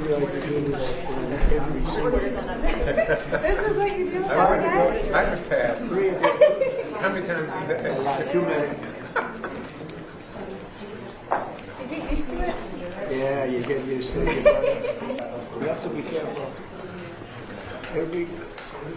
This is what you do for I just passed. How many times have you had? Too many. Do you get used to it? Yeah, you get used to it. You have to be careful. Every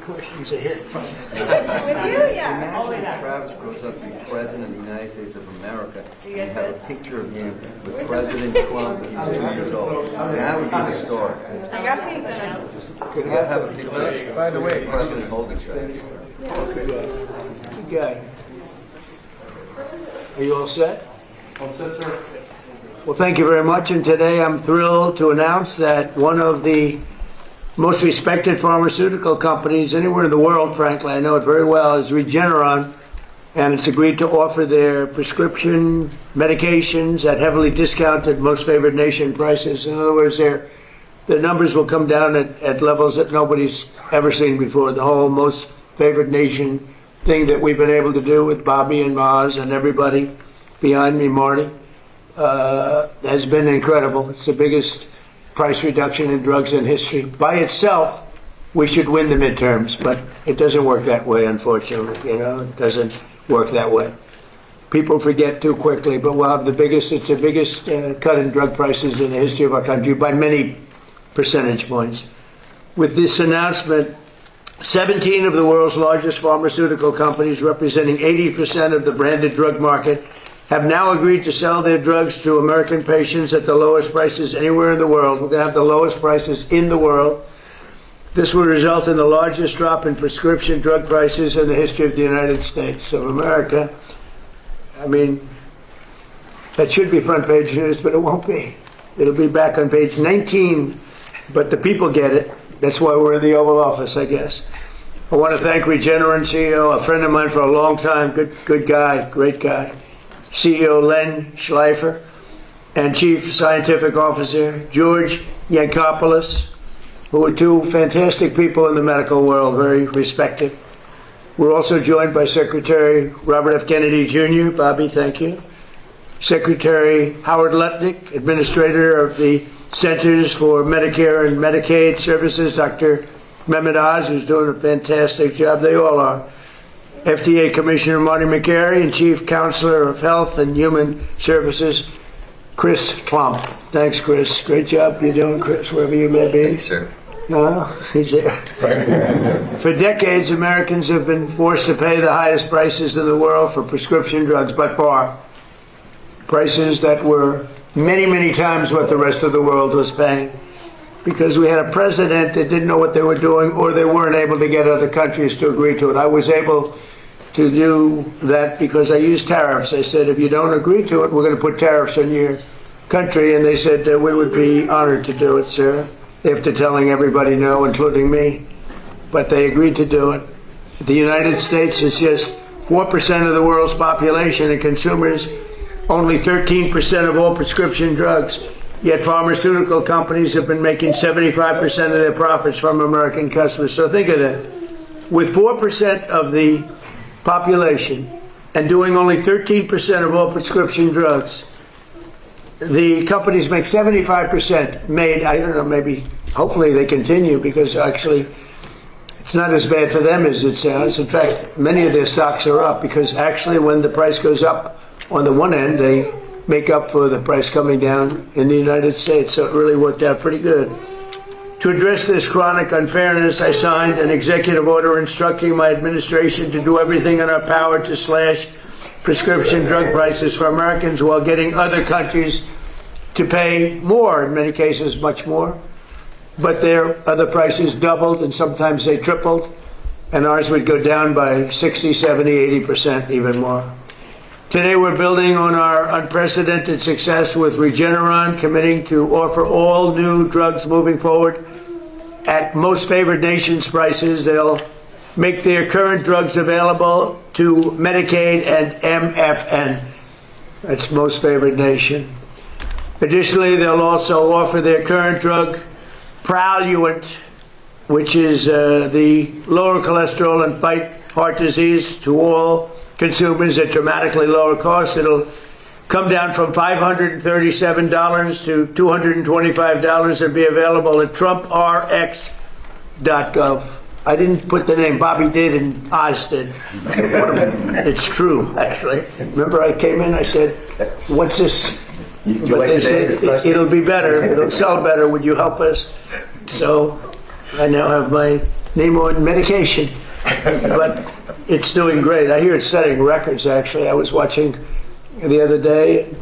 question's a hit. With you? Yeah. Imagine Travis grows up to be president of the United States of America and you have a picture of him with President Trump when he's 2 years old. That would be the story. I got faith in it. Could have a picture By the way, of President holding Travis. Good guy. Are you all set? all set, sir. Well, thank you very much. And today I'm thrilled to announce that one of the most respected pharmaceutical companies anywhere in the world, frankly, I know it very well, is Regeneron. And it's agreed to offer their prescription medications at heavily discounted most favored nation prices. In other words, the numbers will come down at levels that nobody's ever seen before. The whole most favored nation thing that we've been able to do with Bobby and Maz and everybody behind me, Marty, has been incredible. It's the biggest price reduction in drugs in history. By itself, we should win the midterms, but it doesn't work that way, unfortunately. You know, it doesn't work that way. People forget too quickly, but we'll have it's the biggest cut in drug prices in the history of our country by many percentage points. With this announcement, 17 of the world's largest pharmaceutical companies, representing 80% of the branded drug market, have now agreed to sell their drugs to American patients at the lowest prices anywhere in the world. We're going to have the lowest prices in the world. This will result in the largest drop in prescription drug prices in the history of the United States of America. I mean, that should be front page news, but it won't be. It'll be back on page 19, but the people get it. That's why we're in the Oval Office, I guess. I want to thank Regeneron CEO, a friend of mine for a long time, good guy, great guy, CEO Len Schleifer, and Chief Scientific Officer George Yankopoulos, who are two fantastic people in the medical world, very respected. We're also joined by Secretary Robert F. Kennedy Jr. Bobby, thank you. Secretary Howard Lutnick, Administrator of the Centers for Medicare and Medicaid Services, Dr. Mehmet Oz, who's doing a fantastic job. They all are. FDA Commissioner Marty McCary, and Chief Counselor of Health and Human Services, Chris Klump. Thanks, Chris. Great job you're doing, Chris, wherever you may be. Thanks, sir. He's there. For decades, Americans have been forced to pay the highest prices in the world for prescription drugs by far. Prices that were many, many times what the rest of the world was paying. Because we had a president that didn't know what they were doing, or they weren't able to get other countries to agree to it. I was able to do that because I used tariffs. I said, if you don't agree to it, we're going to put tariffs on your country. And they said we would be honored to do it, sir, after telling everybody no, including me. But they agreed to do it. The United States is just 4% of the world's population, and consumers only 13% of all prescription drugs. Yet pharmaceutical companies have been making 75% of their profits from American customers. So think of that. With 4% of the population and doing only 13% of all prescription drugs, the companies make 75% made, I don't know, maybe, hopefully they continue, because actually it's not as bad for them as it sounds. In fact, many of their stocks are up, because actually when the price goes up on the one end, they make up for the price coming down in the United States. So it really worked out pretty good. To address this chronic unfairness, I signed an executive order instructing my administration to do everything in our power to slash prescription drug prices for Americans while getting other countries to pay more, in many cases much more. But their other prices doubled, and sometimes they tripled, and ours would go down by 60, 70, 80%, even more. Today we're building on our unprecedented success with Regeneron, committing to offer all new drugs moving forward at most favored nations prices. They'll make their current drugs available to Medicaid and MFN. That's most favored nation. Additionally, they'll also offer their current drug, Praluent, which is the lower cholesterol and fight heart disease, to all consumers at dramatically lower cost. It'll come down from $537 to $225 and be available at trumprx.gov. I didn't put the name, Bobby did and Oz did. It's true, actually. Remember I came in, I said, what's this? But they said, it'll be better, it'll sell better, would you help us? So I now have my name on medication, but it's doing great. I hear it's setting records, actually. I was watching the other day,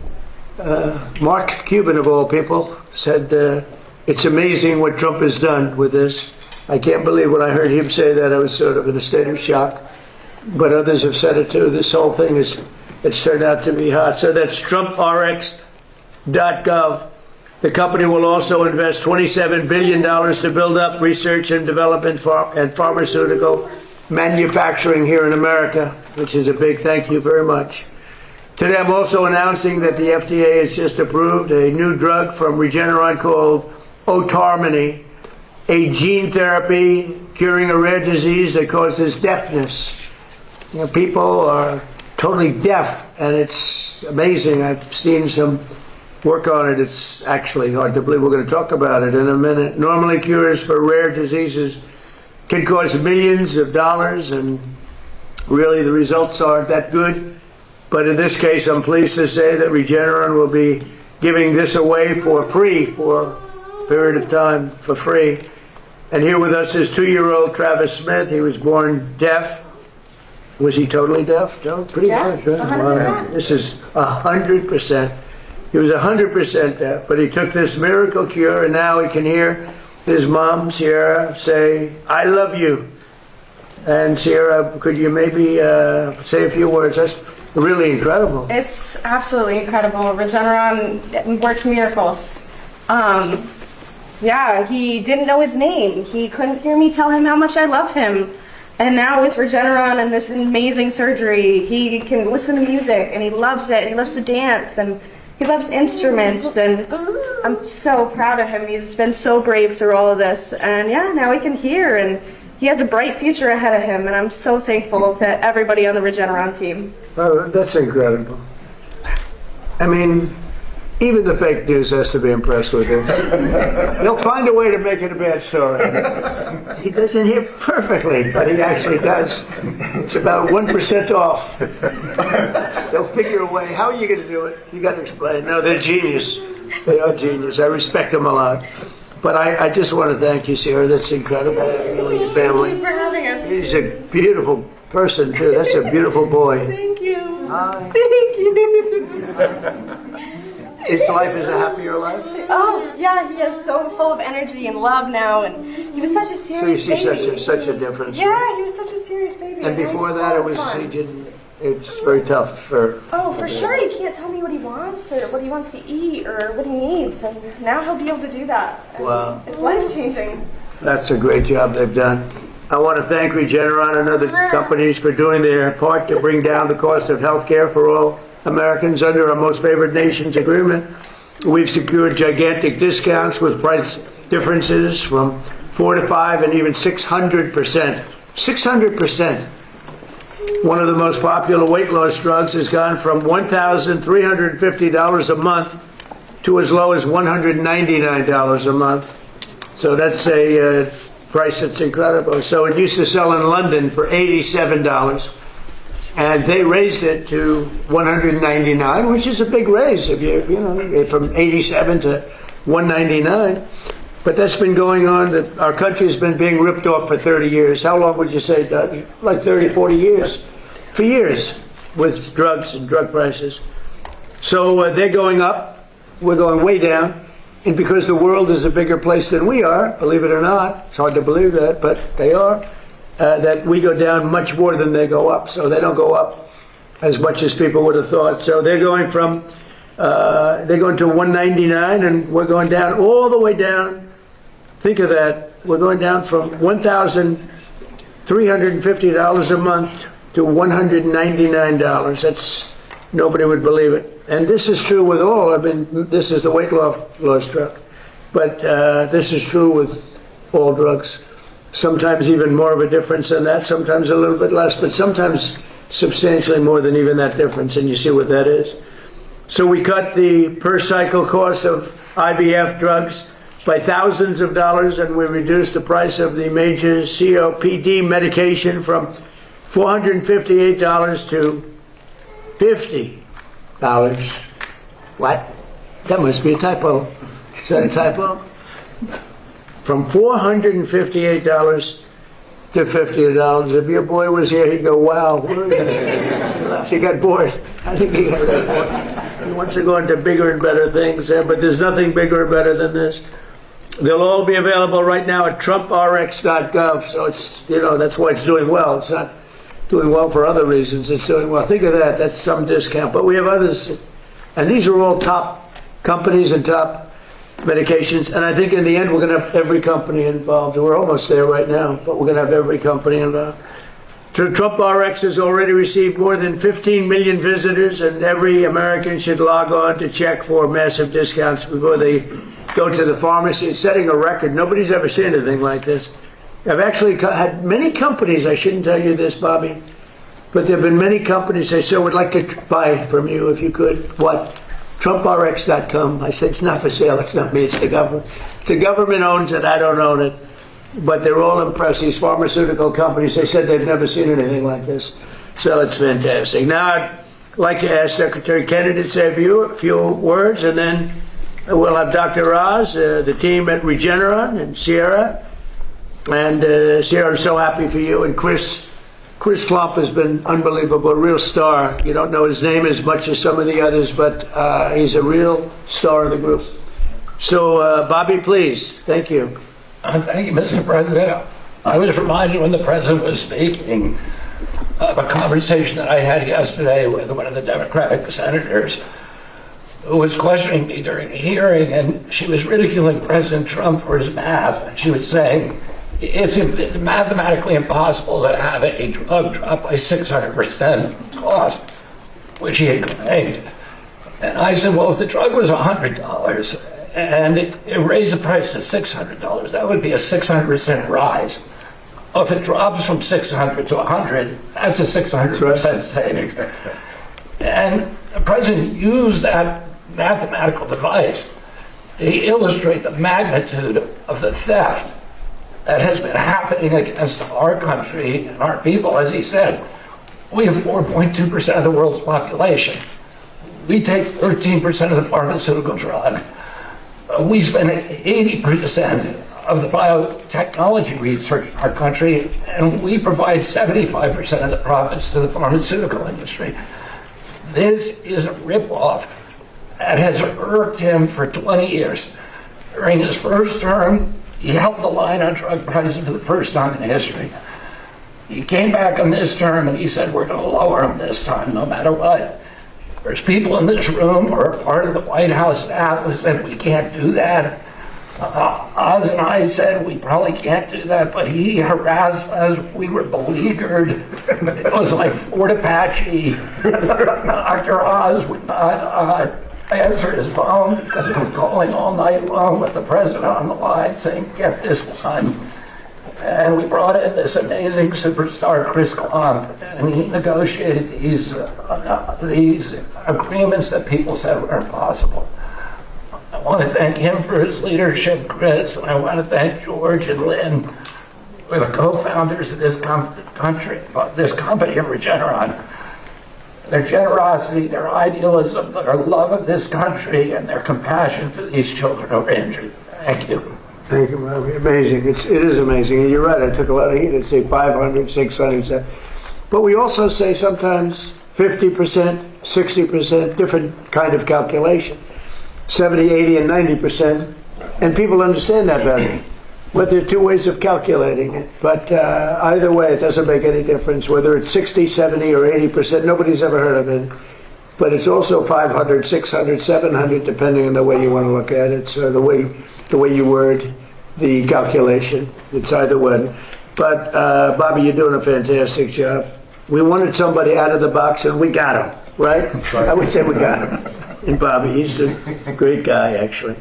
Mark Cuban, of all people, said it's amazing what Trump has done with this. I can't believe when I heard him say that. I was sort of in a state of shock, but others have said it too. This whole thing it's turned out to be hot. So that's trumprx.gov. The company will also invest $27 billion to build up research and development and pharmaceutical manufacturing here in America, which is a big thank you very much. Today I'm also announcing that the FDA has just approved a new drug from Regeneron called Otarmany, a gene therapy curing a rare disease that causes deafness. You know, people are totally deaf, and it's amazing. I've seen some work on it. It's actually hard to believe. We're going to talk about it in a minute. Normally, cures for rare diseases can cost millions of dollars, and really the results aren't that good. But in this case, I'm pleased to say that Regeneron will be giving this away for free for a period of time, for free. And here with us is 2-year-old Travis Smith. He was born deaf. Was he totally deaf? No, pretty much, right? 100%. This is 100%. He was 100% deaf, but he took this miracle cure, and now he can hear his mom, Sierra, say, "I love you." And Sierra, could you maybe say a few words? That's really incredible. It's absolutely incredible. Regeneron works miracles. Yeah, he didn't know his name. He couldn't hear me tell him how much I love him. And now with Regeneron and this amazing surgery, he can listen to music, and he loves it, and he loves to dance, and he loves instruments, and I'm so proud of him. He's been so brave through all of this. And yeah, now he can hear, and he has a bright future ahead of him, and I'm so thankful to everybody on the Regeneron team. Oh, that's incredible. I mean, even the fake news has to be impressed with him. They'll find a way to make it a bad story. He doesn't hear perfectly, but he actually does. It's about 1% off. They'll figure a way. How are you going to do it? You got to explain. No, they're genius. They are genius. I respect them a lot. But I just want to thank you, Sarah. That's incredible. You and your family. Thank you for having us. He's a beautiful person, too. That's a beautiful boy. Thank you. Hi. Thank you. His life is a happier life? Oh, yeah, he is so full of energy and love now, and he was such a So you serious see baby. such a difference. Yeah, he was such a serious baby. And before was that, so it was fun. he didn't. It's very tough for. Oh, for sure. He can't tell me what he wants or what he wants to eat or what he needs, and now he'll be able to do that. And Wow. it's life-changing. That's a great job they've done. I want to thank Regeneron and other companies for doing their part to bring down the cost of health care for all Americans under our Most Favored Nations agreement. We've secured gigantic discounts with price differences from 4 to 5 and even 600%. 600%. One of the most popular weight loss drugs has gone from $1,350 a month to as low as $199 a month. So that's a price that's incredible. So it used to sell in London for $87. And they raised it to $199, which is a big raise if you know, from 87 to 199. But that's been going on. Our country's been being ripped off for 30 years. How long would you say, Doug? Like 30, 40 years. For years with drugs and drug prices. So they're going up. We're going way down. And because the world is a bigger place than we are, believe it or not, it's hard to believe that, but they are. That we go down much more than they go up. So they don't go up as much as people would have thought. So they're going from, they're going to 199 and we're going down all the way down. Think of that. We're going down from $1,350 a month to $199. That's, nobody would believe it. And this is true with all. I mean, this is the weight loss drug. But this is true with all drugs. Sometimes even more of a difference than that, sometimes a little bit less, but sometimes substantially more than even that difference, and you see what that is. So we cut the per cycle cost of IVF drugs by thousands of dollars, and we reduced the price of the major COPD medication from $458 to $50. What? That must be a typo. Is that a typo? From $458 to $50. If your boy was here, he'd go, wow. He got bored. I think he got bored. He wants to go into bigger and better things, but there's nothing bigger or better than this. They'll all be available right now at trumprx.gov. So it's, that's why it's doing well. It's not doing well for other reasons. It's doing well. Think of that. That's some discount. But we have others. And these are all top companies and top medications. And I think in the end, we're going to have every company involved. We're almost there right now, but we're going to have every company involved. Trump RX has already received more than 15 million visitors, and every American should log on to check for massive discounts before they go to the pharmacy. It's setting a record. Nobody's ever seen anything like this. I've actually had many companies, I shouldn't tell you this, Bobby, but there have been many companies say, sir, would like to buy from you if you could. What? TrumpRx.com. I said, it's not for sale. It's not me. It's the government. The government owns it. I don't own it. But they're all impressed. These pharmaceutical companies, they said they've never seen anything like this. So it's fantastic. Now, I'd like to ask Secretary Kennedy to say a few words, and then we'll have Dr. Oz, the team at Regeneron, and Sierra. And Sierra, I'm so happy for you. And Chris Klump has been unbelievable, a real star. You don't know his name as much as some of the others, but he's a real star of the group. So, Bobby, please. Thank you. Thank you, Mr. President. I was reminded when the President was speaking of a conversation that I had yesterday with one of the Democratic senators who was questioning me during a hearing, and she was ridiculing President Trump for his math. And she was saying, it's mathematically impossible to have a drug drop by 600% cost, which he had claimed. And I said, well, if the drug was $100 and it raised the price to $600, that would be a 600% rise. Well, if it drops from 600 to 100, that's a 600% saving. And the President used that mathematical device to illustrate the magnitude of the theft that has been happening against our country and our people. As he said, we have 4.2% of the world's population. We take 13% of the pharmaceutical drug. We spend 80% of the biotechnology research in our country, and we provide 75% of the profits to the pharmaceutical industry. This is a ripoff that has irked him for 20 years. During his first term, he held the line on drug prices for the first time in history. He came back on this term and he said, we're going to lower them this time, no matter what. There's people in this room who are part of the White House staff who said we can't do that. Oz and I said we probably can't do that, but he harassed us. We were beleaguered. It was like Fort Apache. Dr. Oz would not answer his phone because he was calling all night long with the president on the line saying, get this done. And we brought in this amazing superstar, Chris Klump, and he negotiated these agreements that people said were impossible. I want to thank him for his leadership, Chris, and I want to thank George and Lynn, who are the co-founders of this this company of Regeneron. Their generosity, their idealism, their love of this country, and their compassion for these children who are injured. Thank you. Thank you, Robbie. Amazing. It is amazing. And you're right, I took a lot of heat. I'd say 500, 600. But we also say sometimes 50%, 60%, different kind of calculation. 70, 80, and 90%. And people understand that better. But there are two ways of calculating it. But either way, it doesn't make any difference. Whether it's 60, 70, or 80%, nobody's ever heard of it. But it's also 500, 600, 700, depending on the way you want to look at it. So the way you word the calculation, it's either one. But Bobby, you're doing a fantastic job. We wanted somebody out of the box, and we got him, right? I would say we got him. And Bobby, he's a great guy, actually.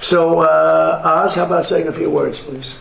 So, Oz, how about saying a few words, please?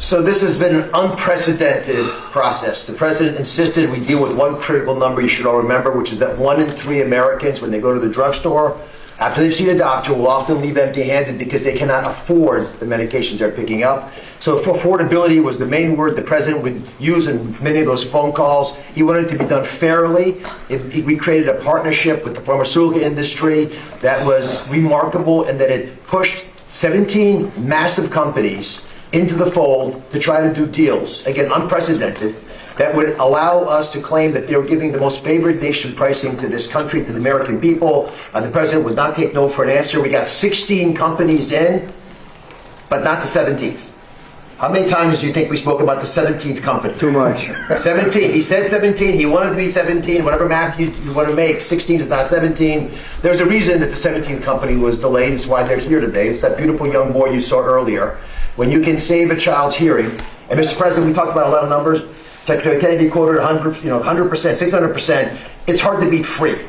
So this has been an unprecedented process. The president insisted we deal with one critical number you should all remember, which is that 1 in 3 Americans, when they go to the drugstore, after they've seen a doctor, will often leave empty-handed because they cannot afford the medications they're picking up. So affordability was the main word the president would use in many of those phone calls. He wanted it to be done fairly. We created a partnership with the pharmaceutical industry that was remarkable in that it pushed 17 massive companies into the fold to try to do deals, again, unprecedented, that would allow us to claim that they were giving the most favored nation pricing to this country, to the American people. The president would not take no for an answer. We got 16 companies in, but not the 17th. How many times do you think we spoke about the 17th company? Too much. 17. He said 17. He wanted to be 17. Whatever math you want to make, 16 is not 17. There's a reason that the 17th company was delayed. It's why they're here today. It's that beautiful young boy you saw earlier. When you can save a child's hearing, and Mr. President, we talked about a lot of numbers. Secretary Kennedy quoted 100%, 600%. It's hard to beat free.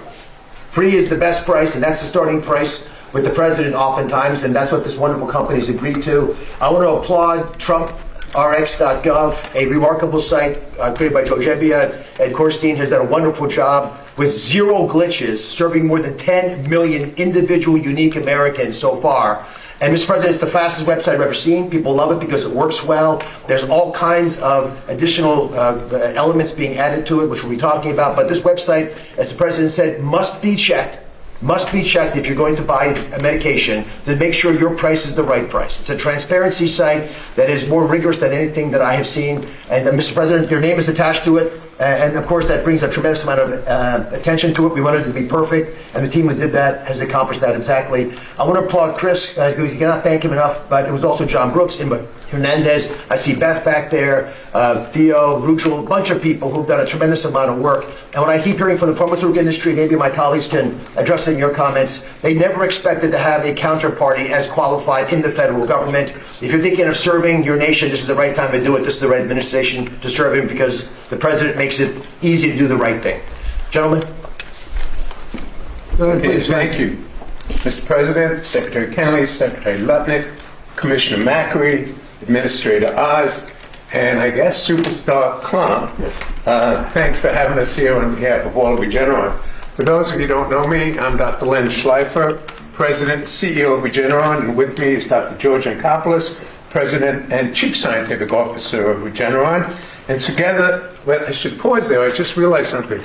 Free is the best price, and that's the starting price with the president oftentimes, and that's what this wonderful company's agreed to. I want to applaud TrumpRx.gov, a remarkable site created by Joe Gebbia. Ed Korstein has done a wonderful job with 0 glitches, serving more than 10 million individual unique Americans so far. And Mr. President, it's the fastest website I've ever seen. People love it because it works well. There's all kinds of additional elements being added to it, which we'll be talking about. But this website, as the President said, must be checked if you're going to buy a medication to make sure your price is the right price. It's a transparency site that is more rigorous than anything that I have seen. And Mr. President, your name is attached to it. And of course, that brings a tremendous amount of attention to it. We wanted it to be perfect, and the team that did that has accomplished that exactly. I want to applaud Chris, who you cannot thank him enough, but it was also John Brooks, Imba Hernandez. I see Beth back there, Theo, Rugel, a bunch of people who've done a tremendous amount of work. And what I keep hearing from the pharmaceutical industry, maybe my colleagues can address it in your comments, they never expected to have a counterparty as qualified in the federal government. If you're thinking of serving your nation, this is the right time to do it. This is the right administration to serve him because the president makes it easy to do the right thing. Gentlemen? Go ahead, Okay, please. thank you. Mr. President, Secretary Kennedy, Secretary Lutnick, Commissioner Macri, Administrator Oz, and I guess Superstar Clown. Yes. Thanks for having us here on behalf of all of Regeneron. For those of you who don't know me, I'm Dr. Len Schleifer, President and CEO of Regeneron, and with me is Dr. George Ankopoulos, President and Chief Scientific Officer of Regeneron. And together, well, I should pause there, I just realized something.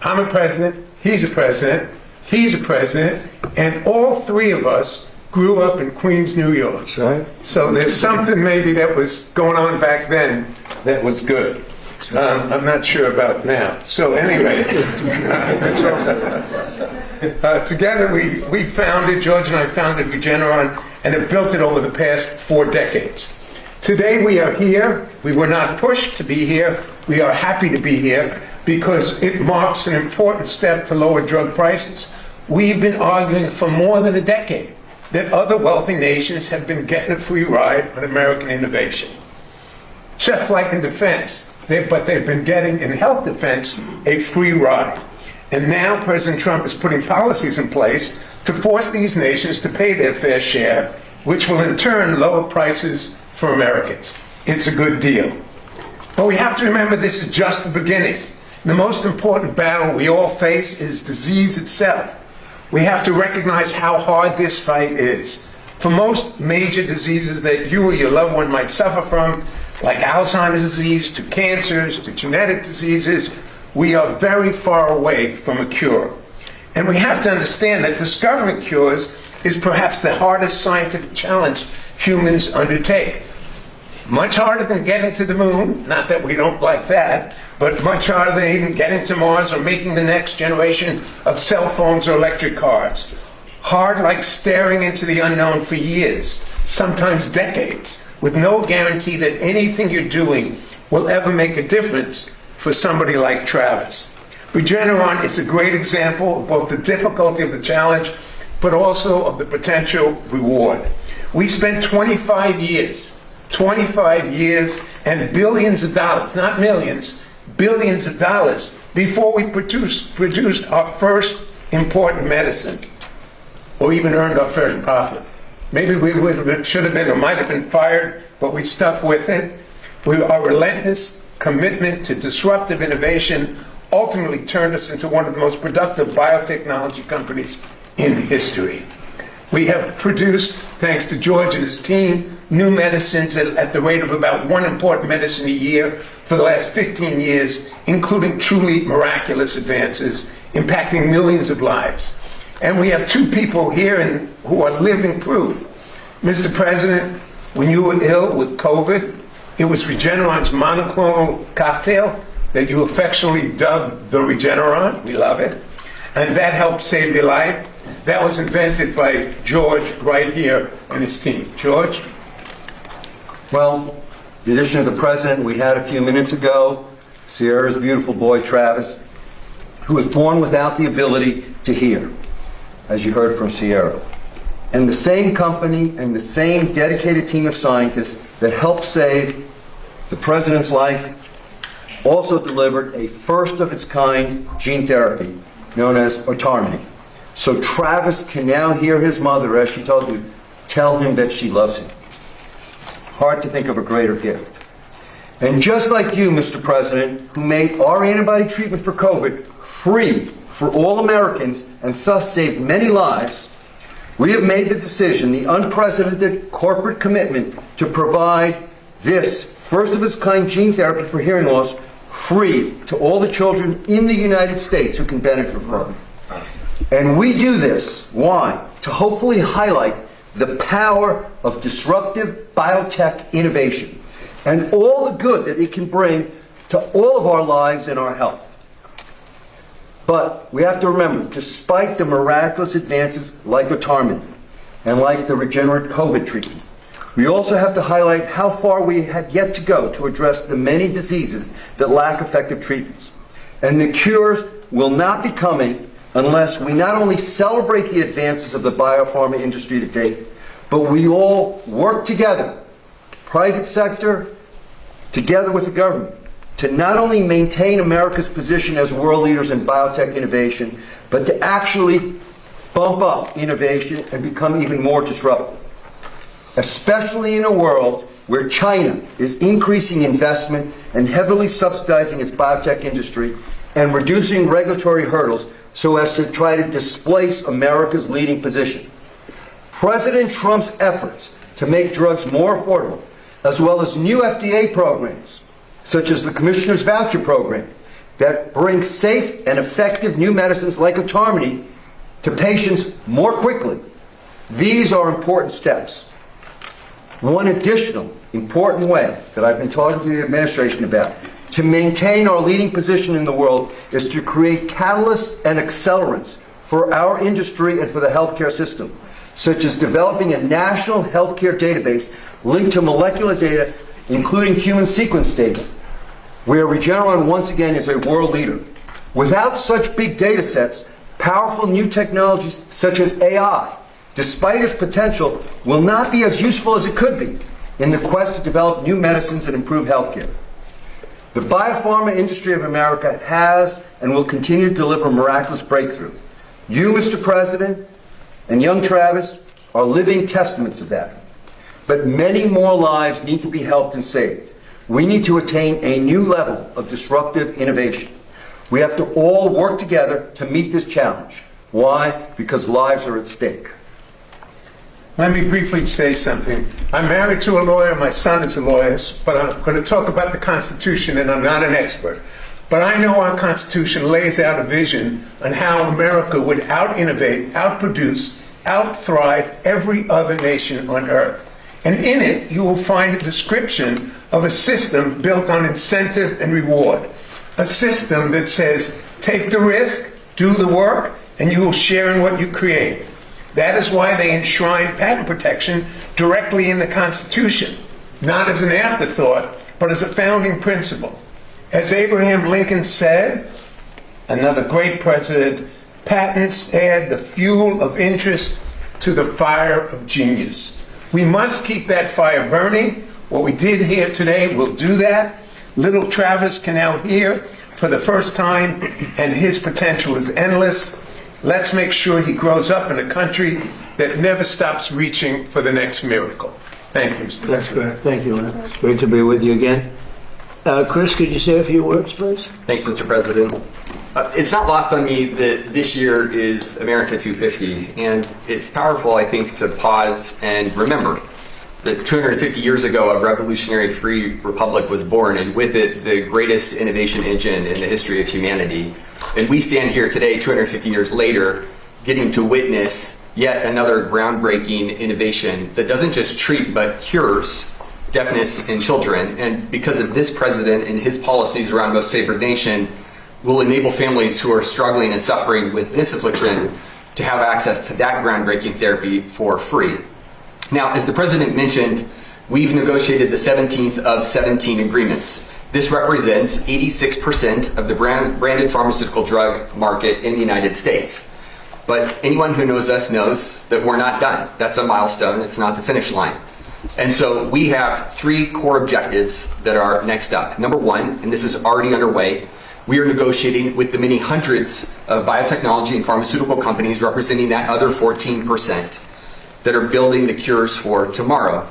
I'm a president, he's a president, he's a president, and all 3 of us grew up in Queens, New York. That's right. So there's something maybe that was going on back then that was good. I'm not sure about now. So anyway, together we founded, George and I founded Regeneron, and have built it over the past 4 decades. Today we are here. We were not pushed to be here. We are happy to be here because it marks an important step to lower drug prices. We've been arguing for more than a decade that other wealthy nations have been getting a free ride on American innovation. Just like in defense, but they've been getting in health defense a free ride. And now President Trump is putting policies in place to force these nations to pay their fair share, which will in turn lower prices for Americans. It's a good deal. But we have to remember this is just the beginning. The most important battle we all face is disease itself. We have to recognize how hard this fight is. For most major diseases that you or your loved one might suffer from, like Alzheimer's disease, to cancers, to genetic diseases, we are very far away from a cure. And we have to understand that discovering cures is perhaps the hardest scientific challenge humans undertake. Much harder than getting to the moon, not that we don't like that, but much harder than even getting to Mars or making the next generation of cell phones or electric cars. Hard like staring into the unknown for years, sometimes decades, with no guarantee that anything you're doing will ever make a difference for somebody like Travis. Regeneron is a great example of both the difficulty of the challenge, but also of the potential reward. We spent 25 years and billions of dollars, not millions, billions of dollars before we produced our first important medicine, or even earned our first profit. Maybe we should have been or might have been fired, but we stuck with it. Our relentless commitment to disruptive innovation ultimately turned us into one of the most productive biotechnology companies in history. We have produced, thanks to George and his team, new medicines at the rate of about one important medicine a year for the last 15 years, including truly miraculous advances impacting millions of lives. And we have two people here who are living proof. Mr. President, when you were ill with COVID, it was Regeneron's monoclonal cocktail that you affectionately dubbed the Regeneron. We love it. And that helped save your life. That was invented by George right here and his team. George? Well, the addition of the president we had a few minutes ago, Sierra's beautiful boy, Travis, who was born without the ability to hear, as you heard from Sierra. And the same company and the same dedicated team of scientists that helped save the president's life also delivered a first-of-its-kind gene therapy known as autonomy. So Travis can now hear his mother, as she told you, tell him that she loves him. Hard to think of a greater gift. And just like you, Mr. President, who made our antibody treatment for COVID free for all Americans and thus saved many lives, we have made the decision, the unprecedented corporate commitment, to provide this first-of-its-kind gene therapy for hearing loss free to all the children in the United States who can benefit from it. And we do this, why? To hopefully highlight the power of disruptive biotech innovation and all the good that it can bring to all of our lives and our health. But we have to remember, despite the miraculous advances like autonomy and like the regenerate COVID treatment, we also have to highlight how far we have yet to go to address the many diseases that lack effective treatments. And the cures will not be coming unless we not only celebrate the advances of the biopharma industry to date, but we all work together, private sector, together with the government, to not only maintain America's position as world leaders in biotech innovation, but to actually bump up innovation and become even more disruptive. Especially in a world where China is increasing investment and heavily subsidizing its biotech industry and reducing regulatory hurdles so as to try to displace America's leading position. President Trump's efforts to make drugs more affordable, as well as new FDA programs, such as the Commissioner's Voucher Program, that bring safe and effective new medicines like autonomy to patients more quickly. These are important steps. One additional important way that I've been talking to the administration about to maintain our leading position in the world is to create catalysts and accelerants for our industry and for the healthcare system, such as developing a national healthcare database linked to molecular data, including human sequence data, where Regeneron once again is a world leader. Without such big data sets, powerful new technologies such as AI, despite its potential, will not be as useful as it could be in the quest to develop new medicines and improve healthcare. The biopharma industry of America has and will continue to deliver miraculous breakthrough. You, Mr. President, and young Travis are living testaments of that. But many more lives need to be helped and saved. We need to attain a new level of disruptive innovation. We have to all work together to meet this challenge. Why? Because lives are at stake. Let me briefly say something. I'm married to a lawyer, my son is a lawyer, but I'm going to talk about the Constitution, and I'm not an expert. But I know our Constitution lays out a vision on how America would out-innovate, out-produce, out-thrive every other nation on earth. And in it, you will find a description of a system built on incentive and reward. A system that says, take the risk, do the work, and you will share in what you create. That is why they enshrine patent protection directly in the Constitution, not as an afterthought, but as a founding principle. As Abraham Lincoln said, another great president, patents add the fuel of interest to the fire of genius. We must keep that fire burning. What we did here today will do that. Little Travis can now hear for the first time, and his potential is endless. Let's make sure he grows up in a country that never stops reaching for the next miracle. Thank you, Mr. That's President. great. Thank you, Lynn. It's great to be with you again. Chris, could you say a few words, please? Thanks, Mr. President. It's not lost on me that this year is America 250, and it's powerful, I think, to pause and remember that 250 years ago, a revolutionary free republic was born, and with it, the greatest innovation engine in the history of humanity. And we stand here today, 250 years later, getting to witness yet another groundbreaking innovation that doesn't just treat but cures deafness in children. And because of this president and his policies around most favored nation, will enable families who are struggling and suffering with this affliction to have access to that groundbreaking therapy for free. Now, as the president mentioned, we've negotiated the 17th of 17 agreements. This represents 86% of the branded pharmaceutical drug market in the United States. But anyone who knows us knows that we're not done. That's a milestone, it's not the finish line. And so we have three core objectives that are next up. Number one, and this is already underway, we are negotiating with the many hundreds of biotechnology and pharmaceutical companies representing that other 14% that are building the cures for tomorrow.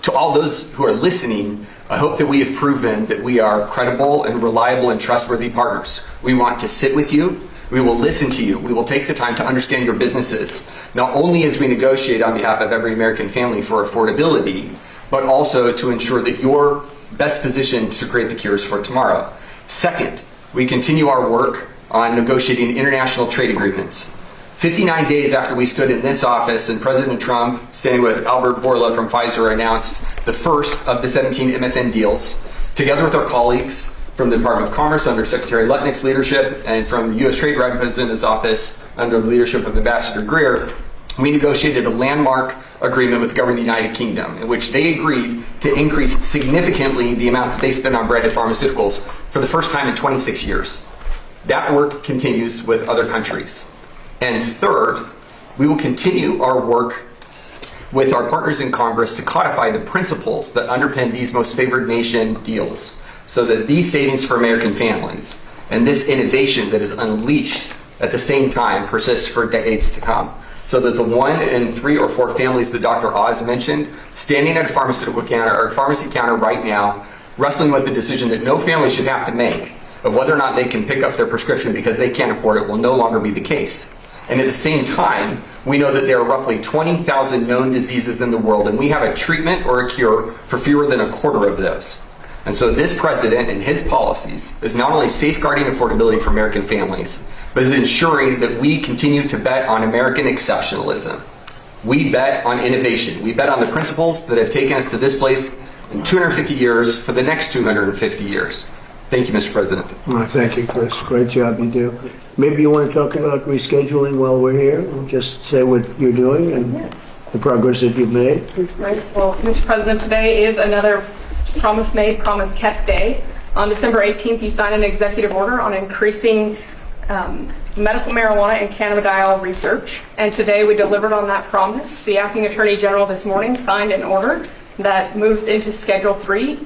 To all those who are listening, I hope that we have proven that we are credible and reliable and trustworthy partners. We want to sit with you. We will listen to you. We will take the time to understand your businesses, not only as we negotiate on behalf of every American family for affordability, but also to ensure that you're best positioned to create the cures for tomorrow. Second, we continue our work on negotiating international trade agreements. 59 days after we stood in this office and President Trump, standing with Albert Bourla from Pfizer, announced the first of the 17 MFN deals, together with our colleagues from the Department of Commerce under Secretary Lutnick's leadership and from U.S. Trade Representative's office under the leadership of Ambassador Greer, we negotiated a landmark agreement with the government of the United Kingdom in which they agreed to increase significantly the amount that they spend on branded pharmaceuticals for the first time in 26 years. That work continues with other countries. And third, we will continue our work with our partners in Congress to codify the principles that underpin these most favored nation deals so that these savings for American families and this innovation that is unleashed at the same time persists for decades to come. So that the 1 in 3 or 4 families that Dr. Oz mentioned, standing at a pharmaceutical counter or pharmacy counter right now, wrestling with the decision that no family should have to make of whether or not they can pick up their prescription because they can't afford it will no longer be the case. And at the same time, we know that there are roughly 20,000 known diseases in the world, and we have a treatment or a cure for fewer than a quarter of those. And so this president and his policies is not only safeguarding affordability for American families, but is ensuring that we continue to bet on American exceptionalism. We bet on innovation. We bet on the principles that have taken us to this place in 250 years for the next 250 years. Thank you, Mr. President. Well, thank you, Chris. Great job you do. Maybe you want to talk about rescheduling while we're here, and just say what you're doing and the progress that you've made. Right. Well, Mr. President, today is another promise made, promise kept day. On December 18th, you signed an executive order on increasing medical marijuana and cannabidiol research, and today we delivered on that promise. The acting attorney general this morning signed an order that moves into Schedule 3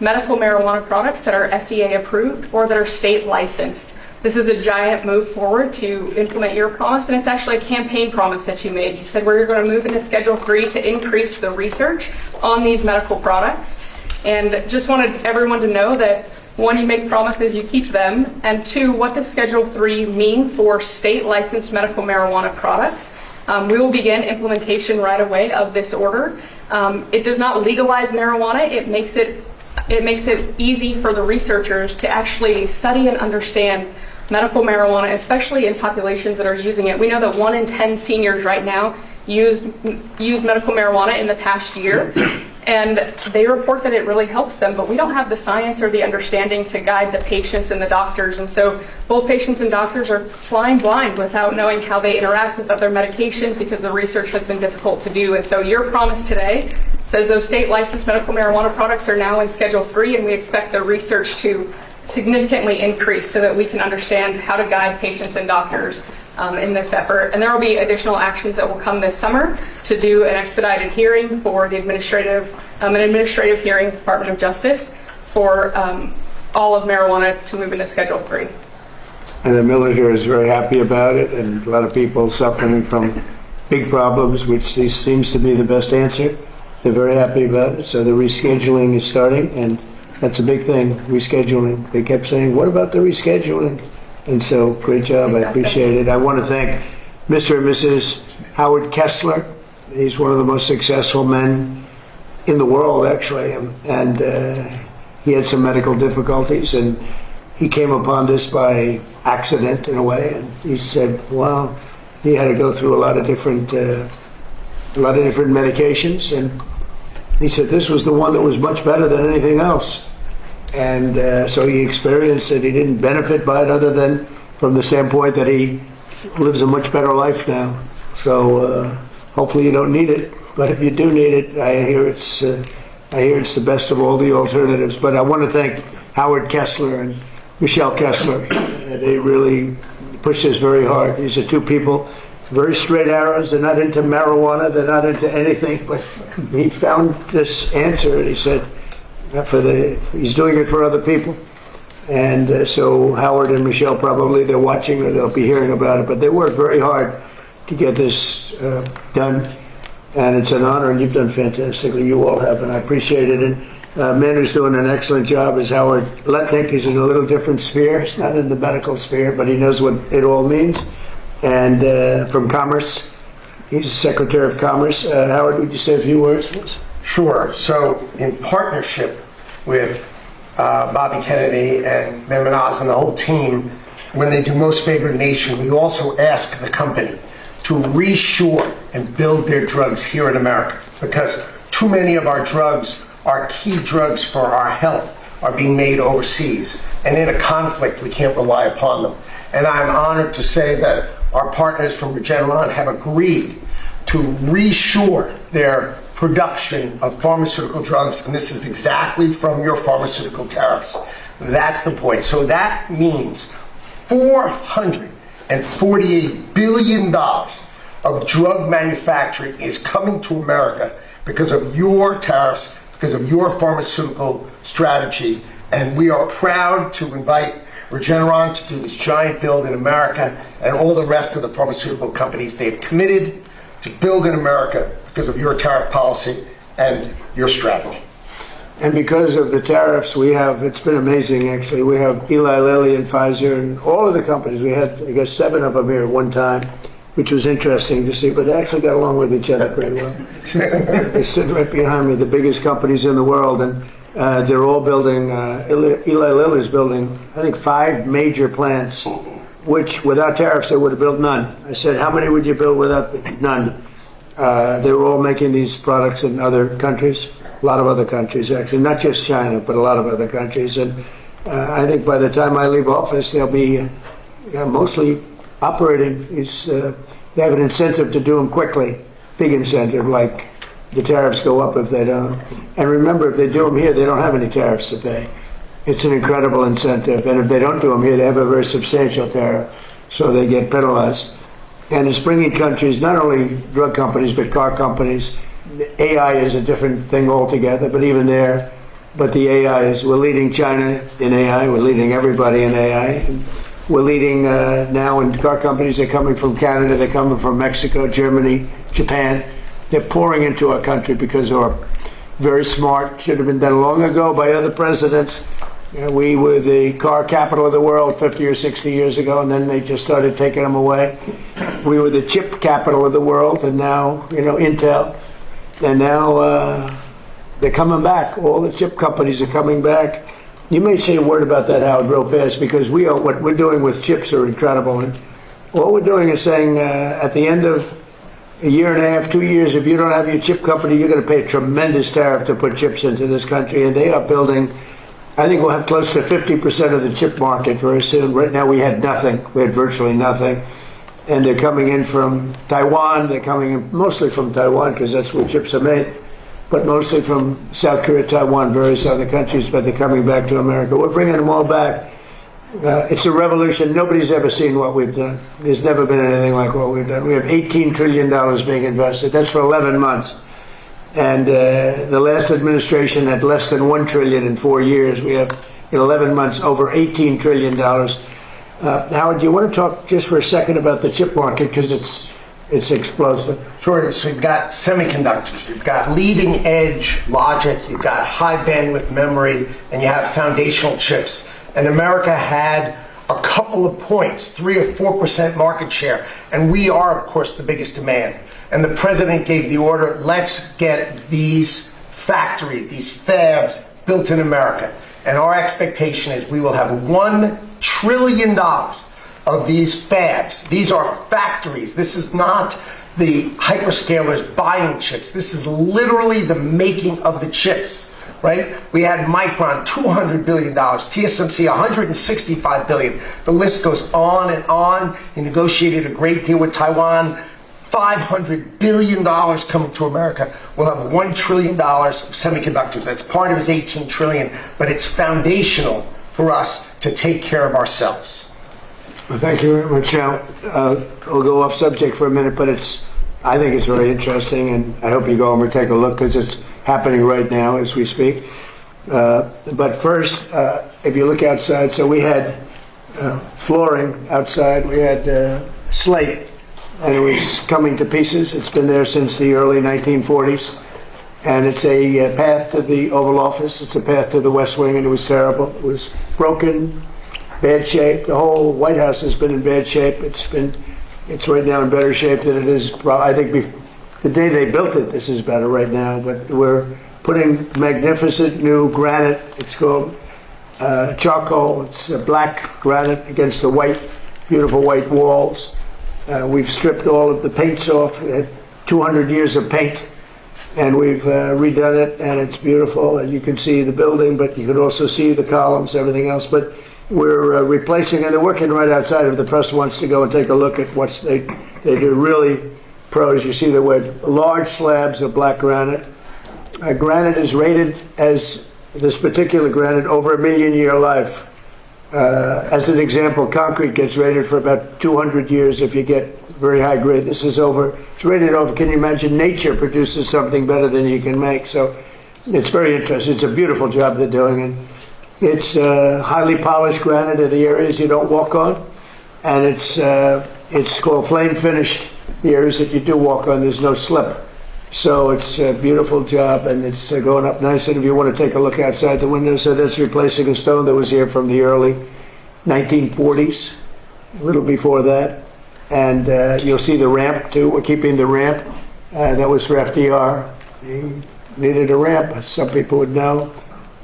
medical marijuana products that are FDA approved or that are state licensed. This is a giant move forward to implement your promise, and it's actually a campaign promise that you made. You said we're going to move into Schedule 3 to increase the research on these medical products. And just wanted everyone to know that, one, you make promises, you keep them, and two, what does Schedule 3 mean for state licensed medical marijuana products? We will begin implementation right away of this order. It does not legalize marijuana. It makes it easy for the researchers to actually study and understand medical marijuana, especially in populations that are using it. We know that 1 in 10 seniors right now use medical marijuana in the past year, and they report that it really helps them, but we don't have the science or the understanding to guide the patients and the doctors, and so both patients and doctors are flying blind without knowing how they interact with other medications because the research has been difficult to do. And so your promise today says those state licensed medical marijuana products are now in Schedule 3, and we expect the research to significantly increase so that we can understand how to guide patients and doctors in this effort. And there will be additional actions that will come this summer to do an expedited hearing for the administrative hearing with the Department of Justice for all of marijuana to move into Schedule 3. And the military is very happy about it, and a lot of people suffering from big problems, which seems to be the best answer. They're very happy about it. So the rescheduling is starting, and that's a big thing, rescheduling. They kept saying, what about the rescheduling? And so, great job, I appreciate it. I want to thank Mr. and Mrs. Howard Kessler. He's one of the most successful men in the world, actually, and he had some medical difficulties, and he came upon this by accident in a way, and he said, well, he had to go through a lot of different medications, and he said this was the one that was much better than anything else. And so he experienced it. He didn't benefit by it other than from the standpoint that he lives a much better life now. So hopefully you don't need it, but if you do need it, I hear it's the best of all the alternatives. But I want to thank Howard Kessler and Michelle Kessler. They really pushed this very hard. These are two people, very straight arrows. They're not into marijuana. They're not into anything. But he found this answer, and he said, he's doing it for other people. And so Howard and Michelle probably, they're watching or they'll be hearing about it. But they worked very hard to get this done. And it's an honor, and you've done fantastically. You all have, and I appreciate it. And a man who's doing an excellent job is Howard Letnick. He's in a little different sphere. He's not in the medical sphere, but he knows what it all means. And from Commerce, he's the Secretary of Commerce. Howard, would you say a few words, please? Sure. So in partnership with Bobby Kennedy and Ben Manaz and the whole team, when they do Most Favored Nation, we also ask the company to reshore and build their drugs here in America, because too many of our drugs, our key drugs for our health, are being made overseas. And in a conflict, we can't rely upon them. And I'm honored to say that our partners from Regeneron have agreed to reshore their production of pharmaceutical drugs, and this is exactly from your pharmaceutical tariffs. That's the point. So that means $448 billion of drug manufacturing is coming to America because of your tariffs, because of your pharmaceutical strategy, and we are proud to invite Regeneron to do this giant build in America, and all the rest of the pharmaceutical companies. They've committed to build in America because of your tariff policy and your strategy. And because of the tariffs, it's been amazing actually. We have Eli Lilly and Pfizer and all of the companies. We had, I guess, 7 of them here at one time, which was interesting to see, but they actually got along with each other pretty well. They stood right behind me, the biggest companies in the world, and they're all building, Eli Lilly's building, I think, 5 major plants, which without tariffs they would have built none. I said, how many would you build without none? They were all making these products in other countries, a lot of other countries actually, not just China, but a lot of other countries. And I think by the time I leave office, they'll be mostly operating. They have an incentive to do them quickly, big incentive, like the tariffs go up if they don't. And remember, if they do them here, they don't have any tariffs to pay. It's an incredible incentive. And if they don't do them here, they have a very substantial tariff, so they get penalized. And it's bringing countries, not only drug companies, but car companies. AI is a different thing altogether, but even there, but the AI is, we're leading China in AI, we're leading everybody in AI. We're leading now in car companies. They're coming from Canada, they're coming from Mexico, Germany, Japan. They're pouring into our country because they're very smart. Should have been done long ago by other presidents. We were the car capital of the world 50 or 60 years ago, and then they just started taking them away. We were the chip capital of the world, and now, Intel. And now they're coming back. All the chip companies are coming back. You may say a word about that, Howard, real fast, because what we're doing with chips are incredible. And what we're doing is saying at the end of a year and a half, 2 years, if you don't have your chip company, you're going to pay a tremendous tariff to put chips into this country. And they are building, I think we'll have close to 50% of the chip market very soon. Right now we had nothing. We had virtually nothing. And they're coming in from Taiwan. They're coming in mostly from Taiwan because that's where chips are made, but mostly from South Korea, Taiwan, various other countries, but they're coming back to America. We're bringing them all back. It's a revolution. Nobody's ever seen what we've done. There's never been anything like what we've done. We have $18 trillion being invested. That's for 11 months. And the last administration had less than $1 trillion in 4 years. We have, in 11 months, over $18 trillion. Howard, do you want to talk just for a second about the chip market? Because It's explosive. Sure. So you've got semiconductors, you've got leading edge logic, you've got high bandwidth memory, and you have foundational chips. And America had a couple of points, 3 or 4% market share, and we are, of course, the biggest demand. And the president gave the order, let's get these factories, these fabs built in America. And our expectation is we will have $1 trillion of these fabs. These are factories. This is not the hyperscalers buying chips. This is literally the making of the chips, right? We had Micron, $200 billion, TSMC, $165 billion. The list goes on and on. He negotiated a great deal with Taiwan. $500 billion coming to America. We'll have $1 trillion of semiconductors. That's part of his $18 trillion, but it's foundational for us to take care of ourselves. Well, thank you very much. Now, we'll go off subject for a minute, but I think it's very interesting, and I hope you go home and take a look because it's happening right now as we speak. But first, if you look outside, so we had flooring outside, we had slate, and it was coming to pieces. It's been there since the early 1940s, and it's a path to the Oval Office. It's a path to the West Wing, and it was terrible. It was broken, bad shape. The whole White House has been in bad shape. It's right now in better shape than it is. I think the day they built it, this is better right now. But we're putting magnificent new granite. It's called charcoal. It's black granite against the white, beautiful white walls. We've stripped all of the paints off. We had 200 years of paint, and we've redone it, and it's beautiful. And you can see the building, but you can also see the columns, everything else. But we're replacing, and they're working right outside if the press wants to go and take a look at what they do. Really pros. You see the word large slabs of black granite. Granite is rated as, this particular granite, over 1 million year life. As an example, concrete gets rated for about 200 years if you get very high grade. This is it's rated over. Can you imagine? Nature produces something better than you can make. So it's very interesting. It's a beautiful job they're doing. And it's highly polished granite in the areas you don't walk on. And it's called flame finished, the areas that you do walk on, there's no slip. So it's a beautiful job, and it's going up nice. And if you want to take a look outside the window, so that's replacing a stone that was here from the early 1940s, a little before that. And you'll see the ramp too. We're keeping the ramp. That was for FDR. He needed a ramp, as some people would know.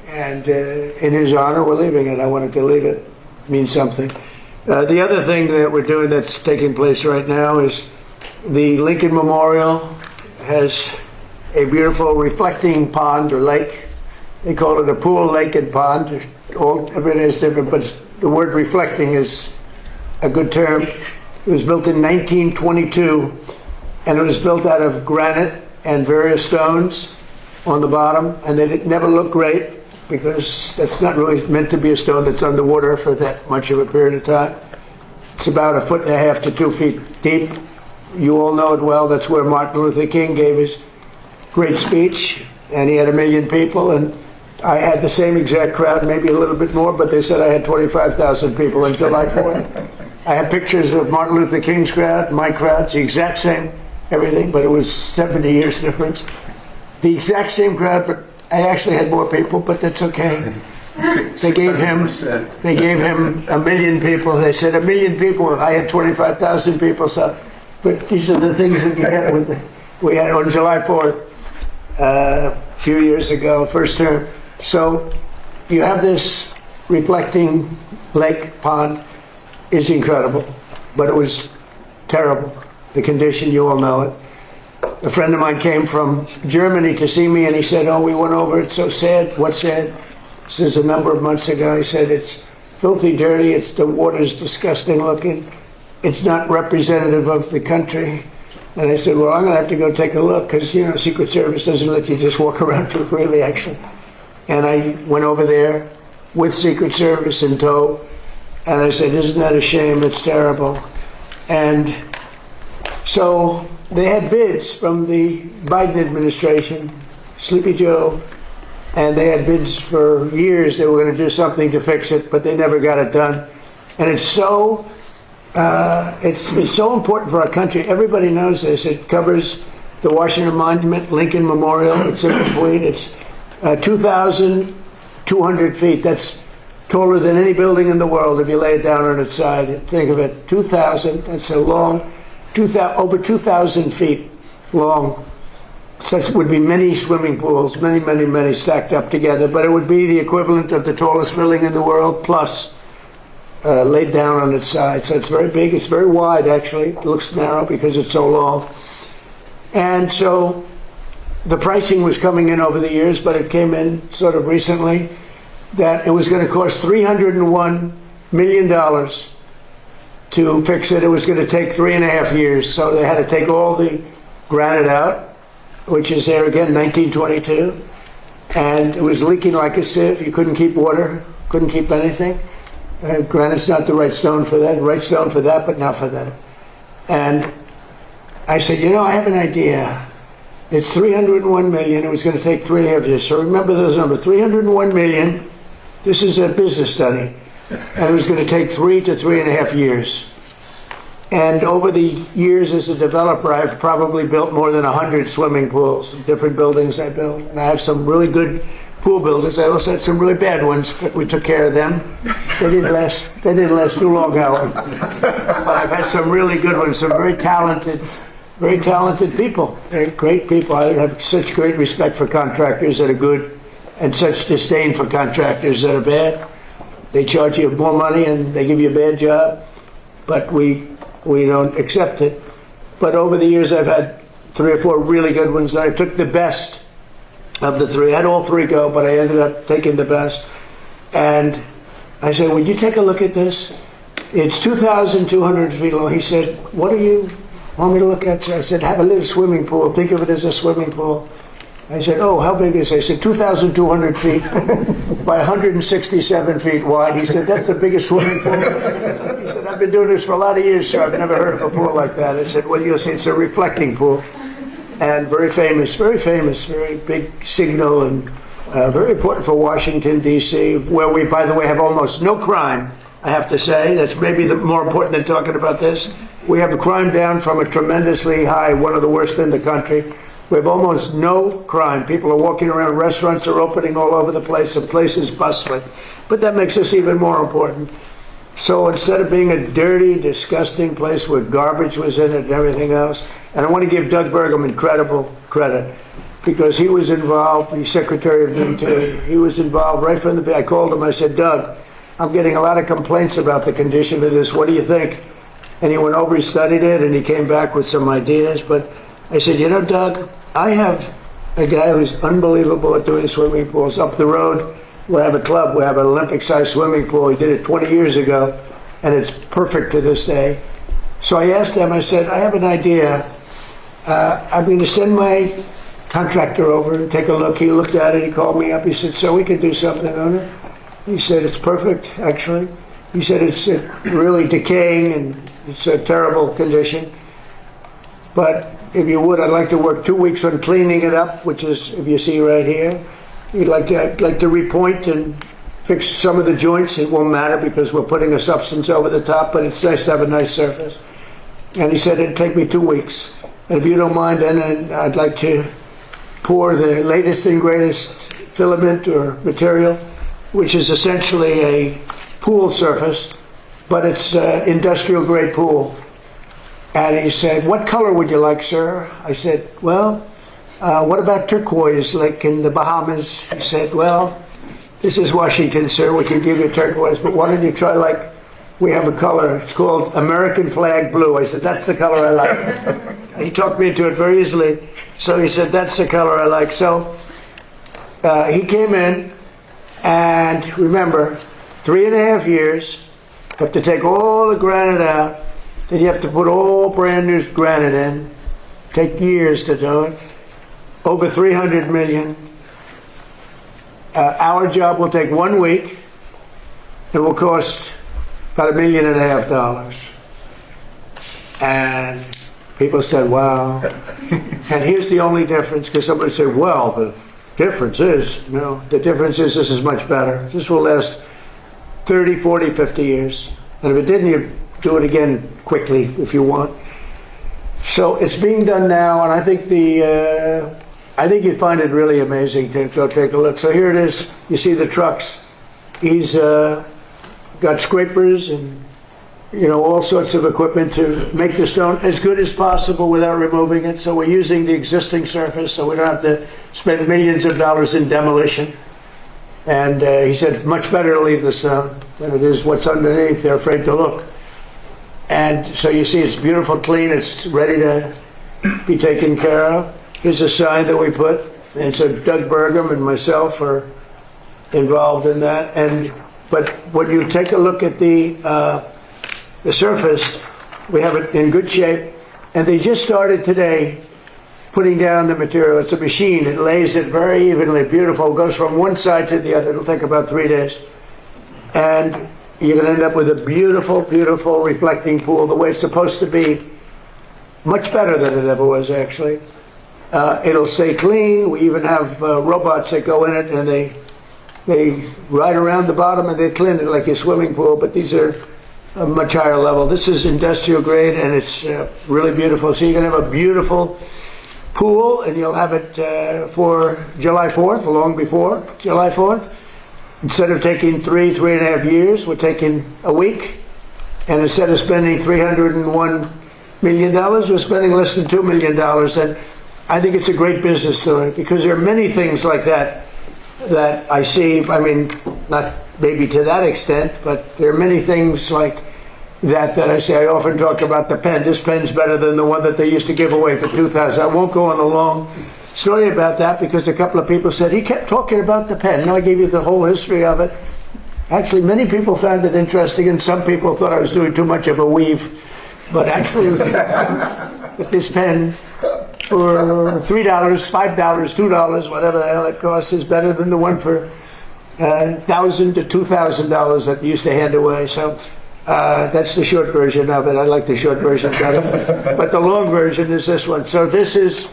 And in his honor, we're leaving it. I wanted to leave it. It means something. The other thing that we're doing that's taking place right now is the Lincoln Memorial has a beautiful reflecting pond or lake. They call it a pool, lake, and pond. Everything is different, but the word reflecting is a good term. It was built in 1922, and it was built out of granite and various stones on the bottom, and it never looked great because that's not really meant to be a stone that's underwater for that much of a period of time. It's about 1.5 to 2 feet deep. You all know it well. That's where Martin Luther King gave his great speech, and he had 1 million people, and I had the same exact crowd, maybe a little bit more, but they said I had 25,000 people on July 4th. I have pictures of Martin Luther King's crowd, my crowd, it's the exact same, everything, but it was 70 years difference. The exact same crowd, but I actually had more people, but that's okay. They gave him 1 million people. They said 1 million people. I had 25,000 people. So, but these are the things that you get we had on July 4th a few years ago, first term. So you have this reflecting lake pond is incredible, but it was terrible. The condition, you all know it. A friend of mine came from Germany to see me, and he said, "Oh, we went over. It's so sad." What's sad? This is a number of months ago. He said, "It's filthy, dirty. The water's disgusting looking. It's not representative of the country." And I said, "Well, I'm going to have to go take a look because, Secret Service doesn't let you just walk around too freely, actually." And I went over there with Secret Service in tow, and I said, "Isn't that a shame? It's terrible." And so they had bids from the Biden administration, Sleepy Joe, and they had bids for years. They were going to do something to fix it, but they never got it done. And it's so It's so important for our country. Everybody knows this. It covers the Washington Monument, Lincoln Memorial. It's incomplete. It's 2,200 feet. That's taller than any building in the world if you lay it down on its side. Think of it, 2,000. That's a long, over 2,000 feet long. Such would be many swimming pools, many, many, many stacked up together. But it would be the equivalent of the tallest building in the world, plus laid down on its side. So it's very big. It's very wide, actually. It looks narrow because it's so long. And so the pricing was coming in over the years, but it came in sort of recently that it was going to cost $301 million to fix it. It was going to take 3.5 years. So they had to take all the granite out, which is there again, 1922. And it was leaking like a sieve. You couldn't keep water, couldn't keep anything. Granite's not the right stone for that. Right stone for that, but not for that. And I said, I have an idea. It's 301 million. It was going to take 3.5 years. So remember those numbers, 301 million. This is a business study. And it was going to take 3 to 3.5 years. And over the years as a developer, I've probably built more than 100 swimming pools, different buildings I built. And I have some really good pool builders. I also had some really bad ones, but we took care of them. They didn't last too long, Howard. But I've had some really good ones, some very talented people. They're great people. I have such great respect for contractors that are good and such disdain for contractors that are bad. They charge you more money and they give you a bad job, but we don't accept it. But over the years, I've had 3 or 4 really good ones. I took the best of the 3. I had all 3 go, but I ended up taking the best. And I said, would you take a look at this? It's 2,200 feet long. He said, what do you want me to look at? I said, have a little swimming pool. Think of it as a swimming pool. I said, oh, how big is it? I said, 2,200 feet by 167 feet wide. He said, that's the biggest swimming pool. He said, I've been doing this for a lot of years, sir. I've never heard of a pool like that. I said, well, you'll see, it's a reflecting pool. And very very big signal, and very important for Washington, D.C., where we, by the way, have almost no crime, I have to say. That's maybe more important than talking about this. We have a crime down from a tremendously high, one of the worst in the country. We have almost no crime. People are walking around, restaurants are opening all over the place, the place is bustling. But that makes us even more important. So instead of being a dirty, disgusting place where garbage was in it and everything else, and I want to give Doug Burgum incredible credit, because he was involved, the Secretary of the Interior, he was involved right from the beginning. I called him, I said, Doug, I'm getting a lot of complaints about the condition of this. What do you think? And he went over, he studied it, and he came back with some ideas. But I said, Doug, I have a guy who's unbelievable at doing swimming pools. Up the road, we have a club. We have an Olympic-sized swimming pool. He did it 20 years ago, and it's perfect to this day. So I asked him, I said, I have an idea. I'm going to send my contractor over and take a look. He looked at it. He called me up. He said, so we could do something on it? He said, it's perfect, actually. He said, it's really decaying, and it's a terrible condition. But if you would, I'd like to work 2 weeks on cleaning it up, which is, if you see right here. I'd like to repoint and fix some of the joints. It won't matter because we're putting a substance over the top, but it's nice to have a nice surface. And he said, it'd take me 2 weeks. And if you don't mind, then I'd like to pour the latest and greatest filament or material, which is essentially a pool surface, but it's industrial grade pool. And he said, what color would you like, sir? I said, well, what about turquoise, like in the Bahamas? He said, well, this is Washington, sir. We can give you turquoise, but why don't you try, like, we have a color. It's called American flag blue. I said, that's the color I like. He talked me into it very easily. So he said, that's the color I like. So he came in, and remember, 3.5 years, you have to take all the granite out, then you have to put all brand new granite in. Take years to do it. Over 300 million. Our job will take 1 week. It will cost about $1.5 million. And people said, wow. And here's the only difference, because somebody said, well, the difference is, the difference is this is much better. This will last 30, 40, 50 years. And if it didn't, you'd do it again quickly if you want. So it's being done now, and I think I think you'd find it really amazing to go take a look. So here it is. You see the trucks. He's got scrapers and all sorts of equipment to make the stone as good as possible without removing it. So we're using the existing surface, so we don't have to spend millions of dollars in demolition. And he said, much better to leave the stone than it is what's underneath. They're afraid to look. And so you see it's beautiful, clean, it's ready to be taken care of. Here's a sign that we put, and so Doug Burgum and myself are involved in that. But when you take a look at the surface, we have it in good shape, and they just started today putting down the material. It's a machine. It lays it very evenly, beautiful. It goes from one side to the other. It'll take about 3 days. And you're going to end up with a beautiful, beautiful reflecting pool the way it's supposed to be. Much better than it ever was, actually. It'll stay clean. We even have robots that go in it, and they ride around the bottom and they clean it like a swimming pool, but these are a much higher level. This is industrial grade, and it's really beautiful. So you're going to have a beautiful pool, and you'll have it for July 4th, long before July 4th. Instead of taking 3.5 years, we're taking a week. And instead of spending $301 million, we're spending less than $2 million. And I think it's a great business story, because there are many things like that that I see. I mean, not maybe to that extent, but there are many things like that I say. I often talk about the pen. This pen's better than the one that they used to give away for $2,000. I won't go on a long story about that, because a couple of people said, he kept talking about the pen. No, I gave you the whole history of it. Actually, many people found it interesting, and some people thought I was doing too much of a weave. But actually, with this pen, for $3, $5, $2, whatever the hell it costs, is better than the one for $1,000 to $2,000 that you used to hand away. So that's the short version of it. I like the short version better. But the long version is this one. So this is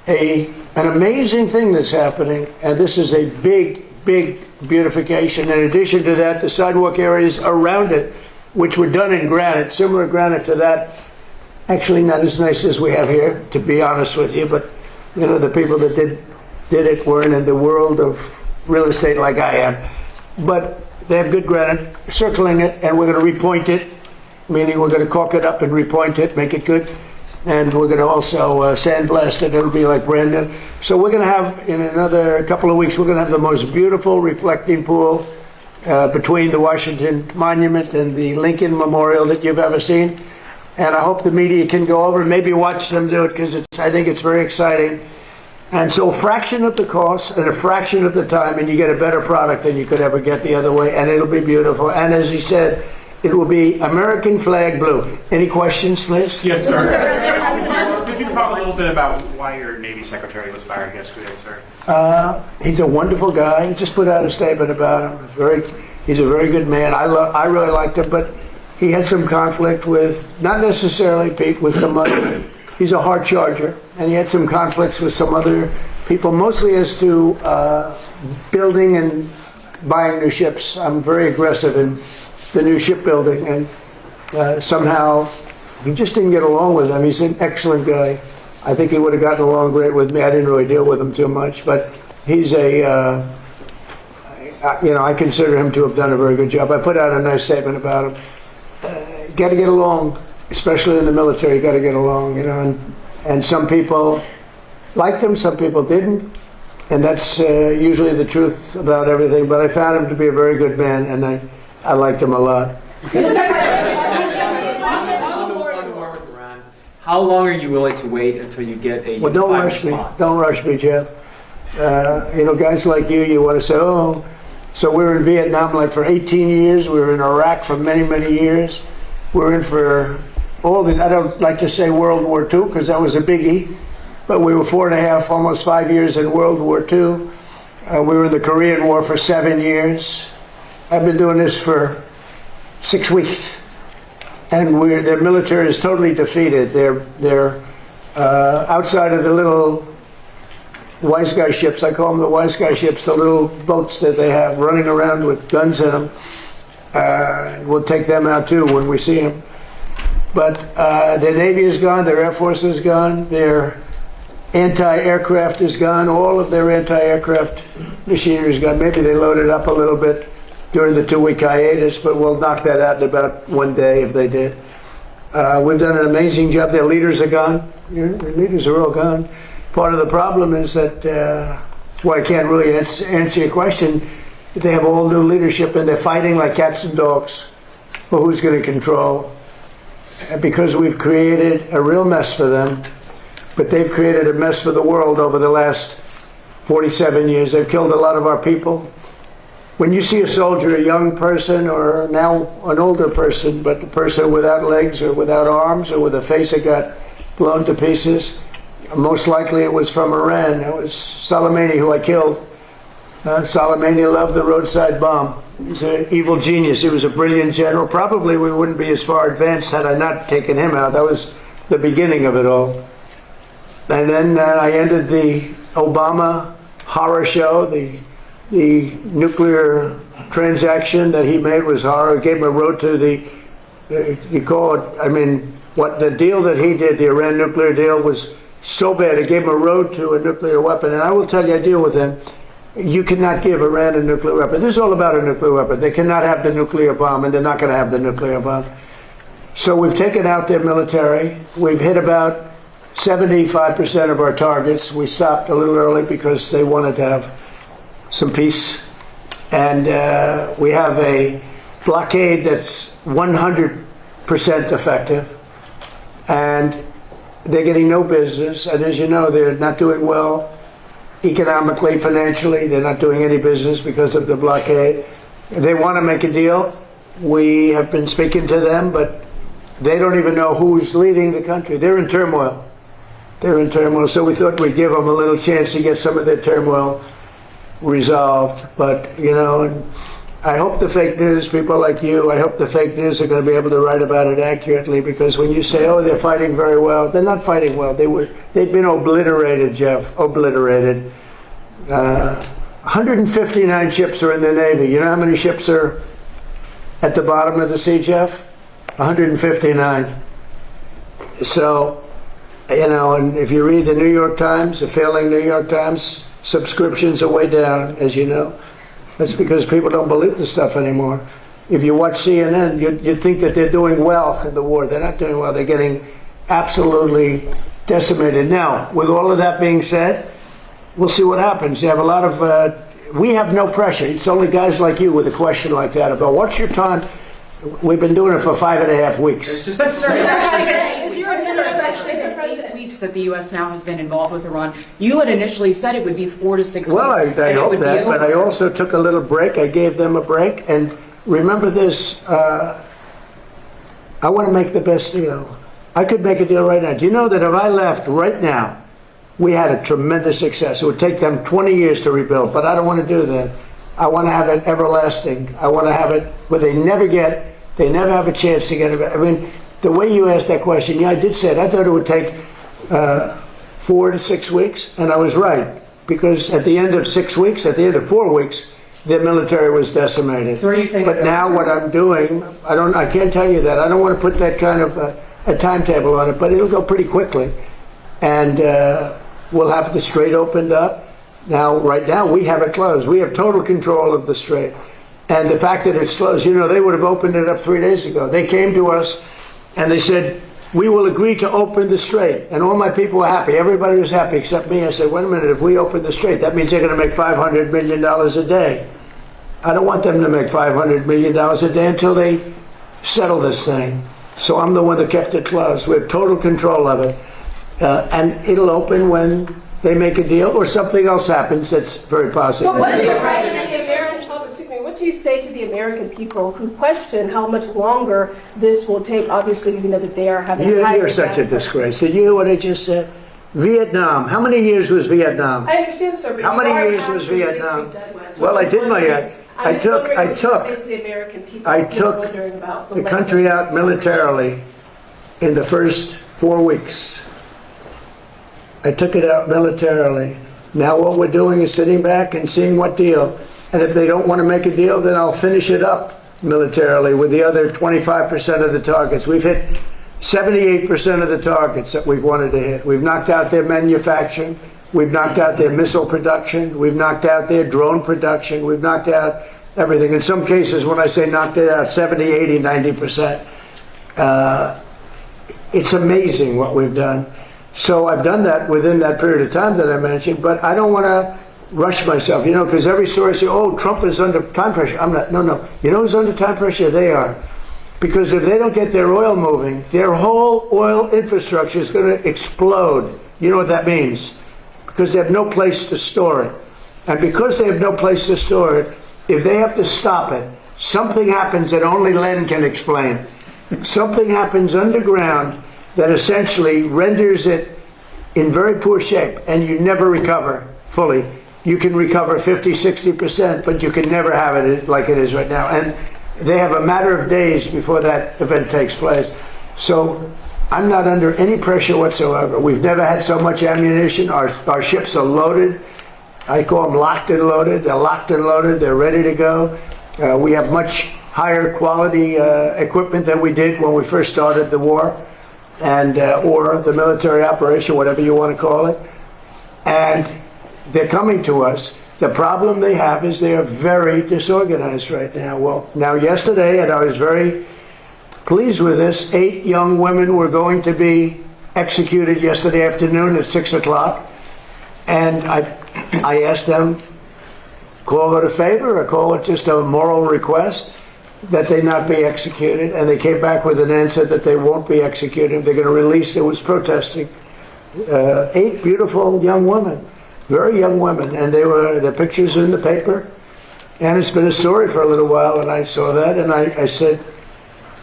an amazing thing that's happening, and this is a big, big beautification. In addition to that, the sidewalk areas around it, which were done in granite, similar granite to that, actually not as nice as we have here, to be honest with you, but the people that did it weren't in the world of real estate like I am. But they have good granite, circling it, and we're going to repoint it, meaning we're going to caulk it up and repoint it, make it good. And we're going to also sandblast it. It'll be like brand new. So we're going to have, in another couple of weeks, we're going to have the most beautiful reflecting pool between the Washington Monument and the Lincoln Memorial that you've ever seen. And I hope the media can go over and maybe watch them do it, because I think it's very exciting. And so a fraction of the cost and a fraction of the time, and you get a better product than you could ever get the other way, and it'll be beautiful. And as he said, it will be American flag blue. Any questions, please? Yes, sir. Could you talk a little bit about why your Navy Secretary was fired yesterday, sir? He's a wonderful guy. He just put out a statement about him. He's a very good man. I really liked him, but he had some conflict with, not necessarily Pete, with some other. He's a hard charger, and he had some conflicts with some other people, mostly as to building and buying new ships. I'm very aggressive in the new shipbuilding, and somehow he just didn't get along with them. He's an excellent guy. I think he would have gotten along great with me. I didn't really deal with him too much, but he's I consider him to have done a very good job. I put out a nice statement about him. Got to get along, especially in the military. You got to get along, and some people liked him, some people didn't, and that's usually the truth about everything. But I found him to be a very good man, and I liked him a lot. How long are you willing to wait until you get a Well, don't rush me. Don't rush me, Jeff. Guys like you want to say, oh. So we were in Vietnam like for 18 years. We were in Iraq for many, many years. We were in for I don't like to say World War II because that was a biggie, but we were 4.5, almost 5 years in World War II. We were in the Korean War for 7 years. I've been doing this for 6 weeks. And their military is totally defeated. They're outside of the little wise guy ships. I call them the wise guy ships, the little boats that they have running around with guns in them. We'll take them out too when we see them. But their Navy is gone, their Air Force is gone, their anti-aircraft is gone, all of their anti-aircraft machinery is gone. Maybe they loaded up a little bit during the 2-week hiatus, but we'll knock that out in about one day if they did. We've done an amazing job. Their leaders are gone. Their leaders are all gone. Part of the problem is that, that's why I can't really answer your question. They have all new leadership and they're fighting like cats and dogs for who's going to control. Because we've created a real mess for them, but they've created a mess for the world over the last 47 years. They've killed a lot of our people. When you see a soldier, a young person, or now an older person, but a person without legs or without arms or with a face that got blown to pieces, most likely it was from Iran. It was Soleimani who I killed. Soleimani loved the roadside bomb. He's an evil genius. He was a brilliant general. Probably we wouldn't be as far advanced had I not taken him out. That was the beginning of it all. And then I ended the Obama horror show. The nuclear transaction that he made was horror. It gave him a road to the, you call it, I mean, what the deal that he did, the Iran nuclear deal, was so bad. It gave him a road to a nuclear weapon. And I will tell you, I deal with him. You cannot give Iran a nuclear weapon. This is all about a nuclear weapon. They cannot have the nuclear bomb, and they're not going to have the nuclear bomb. So we've taken out their military. We've hit about 75% of our targets. We stopped a little early because they wanted to have some peace. And we have a blockade that's 100% effective. And they're getting no business. And as you know, they're not doing well economically, financially. They're not doing any business because of the blockade. They want to make a deal. We have been speaking to them, but they don't even know who's leading the country. They're in turmoil. They're in turmoil. So we thought we'd give them a little chance to get some of their turmoil resolved. But, you know, and I hope the fake news, people like you, I hope the fake news are going to be able to write about it accurately, because when you say, oh, they're fighting very well, they're not fighting well. They've been obliterated, Jeff, obliterated. 159 ships are in the Navy. You know how many ships are at the bottom of the sea, Jeff? 159. So, you know, and if you read the New York Times, the failing New York Times, subscriptions are way down, as you know. That's because people don't believe the stuff anymore. If you watch CNN, you'd think that they're doing well in the war. They're not doing well. They're getting absolutely decimated. Now, with all of that being said, we'll see what happens. They have a lot of, we have no pressure. It's only guys like you with a question like that about what's your time. We've been doing it for 5.5 weeks. But sir, it's your administration 8 weeks that the U.S. now has been involved with Iran. You had initially said it would be 4 to 6 weeks. Well, I hope that, but I also took a little break. I gave them a break. And remember this, I want to make the best deal. I could make a deal right now. Do you know that if I left right now, we had a tremendous success. It would take them 20 years to rebuild, but I don't want to do that. I want to have it everlasting. I want to have it where they never have a chance to get it. I mean, the way you asked that question, yeah, I did say it. I thought it would take 4 to 6 weeks, and I was right, because at the end of 6 weeks, at the end of 4 weeks, their military was decimated. So are you saying? But now what I'm doing, I can't tell you that. I don't want to put that kind of a timetable on it, but it'll go pretty quickly, and we'll have the strait opened up. Now, right now, we have it closed. We have total control of the strait. And the fact that it's closed, you know, they would have opened it up 3 days ago. They came to us and they said, we will agree to open the strait. And all my people were happy. Everybody was happy except me. I said, wait a minute, if we open the strait, that means they're going to make $500 million a day. I don't want them to make $500 million a day until they settle this thing. So I'm the one that kept it closed. We have total control of it. And it'll open when they make a deal or something else happens that's very positive. So what do you what do you say to the American people who question how much longer this will take? Obviously, you know that they are having. You're such a disgrace. Did you hear what I just said? Vietnam. How many years was Vietnam? I understand, sir. But how many years was Vietnam? Well, I did my. I took the country out militarily in the first 4 weeks. I took it out militarily. Now what we're doing is sitting back and seeing what deal. And if they don't want to make a deal, then I'll finish it up militarily with the other 25% of the targets. We've hit 78% of the targets that we've wanted to hit. We've knocked out their manufacturing. We've knocked out their missile production. We've knocked out their drone production. We've knocked out everything. In some cases, when I say knocked it out, 70, 80, 90%. It's amazing what we've done. So I've done that within that period of time that I mentioned, but I don't want to rush myself, because every story says, oh, Trump is under time pressure. I'm not, no. You know who's under time pressure? They are. Because if they don't get their oil moving, their whole oil infrastructure is going to explode. You know what that means? Because they have no place to store it. And because they have no place to store it, if they have to stop it, something happens that only Len can explain. Something happens underground that essentially renders it in very poor shape, and you never recover fully. You can recover 50, 60%, but you can never have it like it is right now. And they have a matter of days before that event takes place. So I'm not under any pressure whatsoever. We've never had so much ammunition. Our ships are loaded. I call them locked and loaded. They're locked and loaded. They're ready to go. We have much higher quality equipment than we did when we first started the war, and or the military operation, whatever you want to call it. And they're coming to us. The problem they have is they are very disorganized right now. Well, now yesterday, and I was very pleased with this, 8 young women were going to be executed yesterday afternoon at 6 o'clock. And I asked them, call it a favor or call it just a moral request that they not be executed. And they came back with an answer that they won't be executed. They're going to release, it was protesting. 8 beautiful young women. Very young women, and their pictures are in the paper, and it's been a story for a little while, and I saw that, and I said,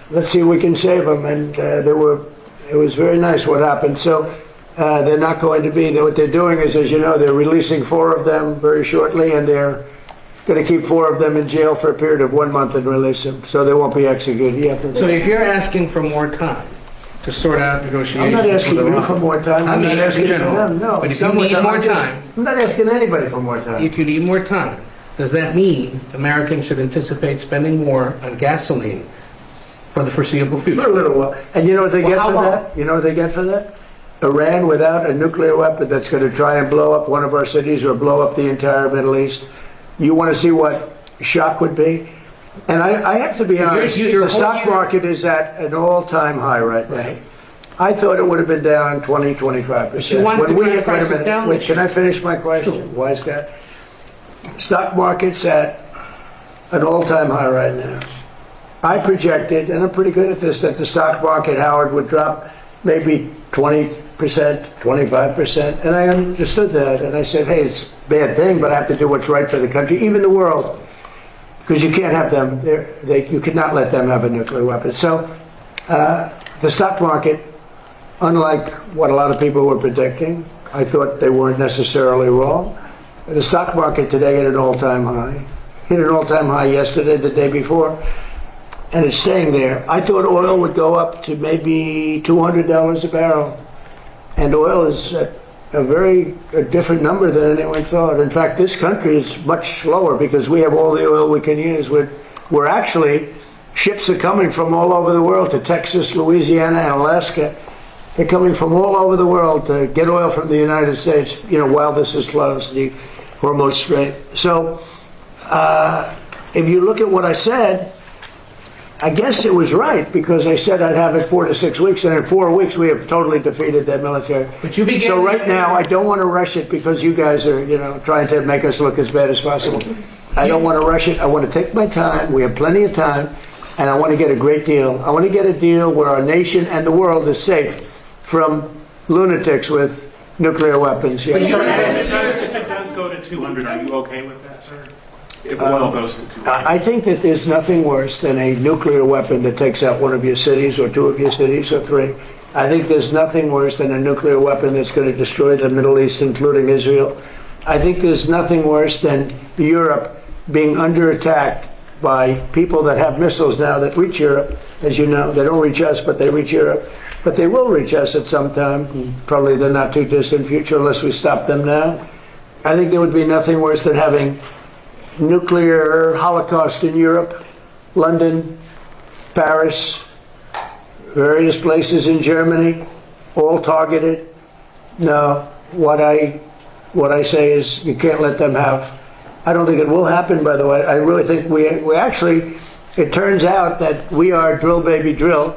let's see if we can save them, and it was very nice what happened. So they're not going to be, what they're doing is, as you know, they're releasing 4 of them very shortly, and they're going to keep 4 of them in jail for a period of 1 month and release them, so they won't be executed yet. So if you're asking for more time to sort out negotiations, I'm not asking you for more time. I'm not asking in general. them. No, But if you need more time, I'm not asking anybody for more time. if you need more time, does that mean Americans should anticipate spending more on gasoline for the foreseeable future? For a little while. And you know what they get how for long? that? You know what they get for that? Iran without a nuclear weapon that's going to try and blow up one of our cities or blow up the entire Middle East. You want to see what shock would be? And I have to be honest, the stock market is at an all-time high right now. Right. I thought it would have been down 20, 25%. You wanted to When we drive hit- wait a prices minute. down Wait, this can year. I finish my question? Wise guy. Stock market's at an all-time high right now. I projected, and I'm pretty good at this, that the stock market, Howard, would drop maybe 20%, 25%, and I understood that, and I said, hey, it's a bad thing, but I have to do what's right for the country, even the world, because you can't have them, you could not let them have a nuclear weapon. So the stock market, unlike what a lot of people were predicting, I thought they weren't necessarily wrong. The stock market today hit an all-time high. Hit an all-time high yesterday, the day before, and it's staying there. I thought oil would go up to maybe $200 a barrel, and oil is at a different number than anyone thought. In fact, this country is much lower because we have all the oil we can use. We're actually, ships are coming from all over the world to Texas, Louisiana, and Alaska. They're coming from all over the world to get oil from the United States, while this is closed, the Hormuz Strait. So if you look at what I said, I guess it was right, because I said I'd have it 4 to 6 weeks, and in 4 weeks we have totally defeated that military. But you began So right now, I don't want to rush it because you guys are, trying to make us look as bad as possible. I don't want to rush it. I want to take my time. We have plenty of time, and I want to get a great deal. I want to get a deal where our nation and the world is safe from lunatics with nuclear weapons. Yes. If it does go to 200, are you okay with that, sir? If oil goes to 200? I think that there's nothing worse than a nuclear weapon that takes out one of your cities or 2 of your cities or 3. I think there's nothing worse than a nuclear weapon that's going to destroy the Middle East, including Israel. I think there's nothing worse than Europe being under attack by people that have missiles now that reach Europe. As you know, they don't reach us, but they reach Europe. But they will reach us at some time, probably the not too distant future, unless we stop them now. I think there would be nothing worse than having nuclear holocaust in Europe, London, Paris, various places in Germany, all targeted. No, what I say is you can't let them have. I don't think it will happen, by the way. I really think we actually, it turns out that we are drill baby drill,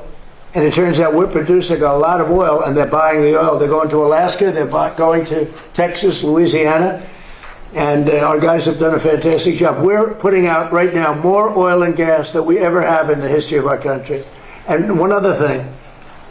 and it turns out we're producing a lot of oil, and they're buying the oil. They're going to Alaska, they're going to Texas, Louisiana, and our guys have done a fantastic job. We're putting out right now more oil and gas than we ever have in the history of our country. And one other thing,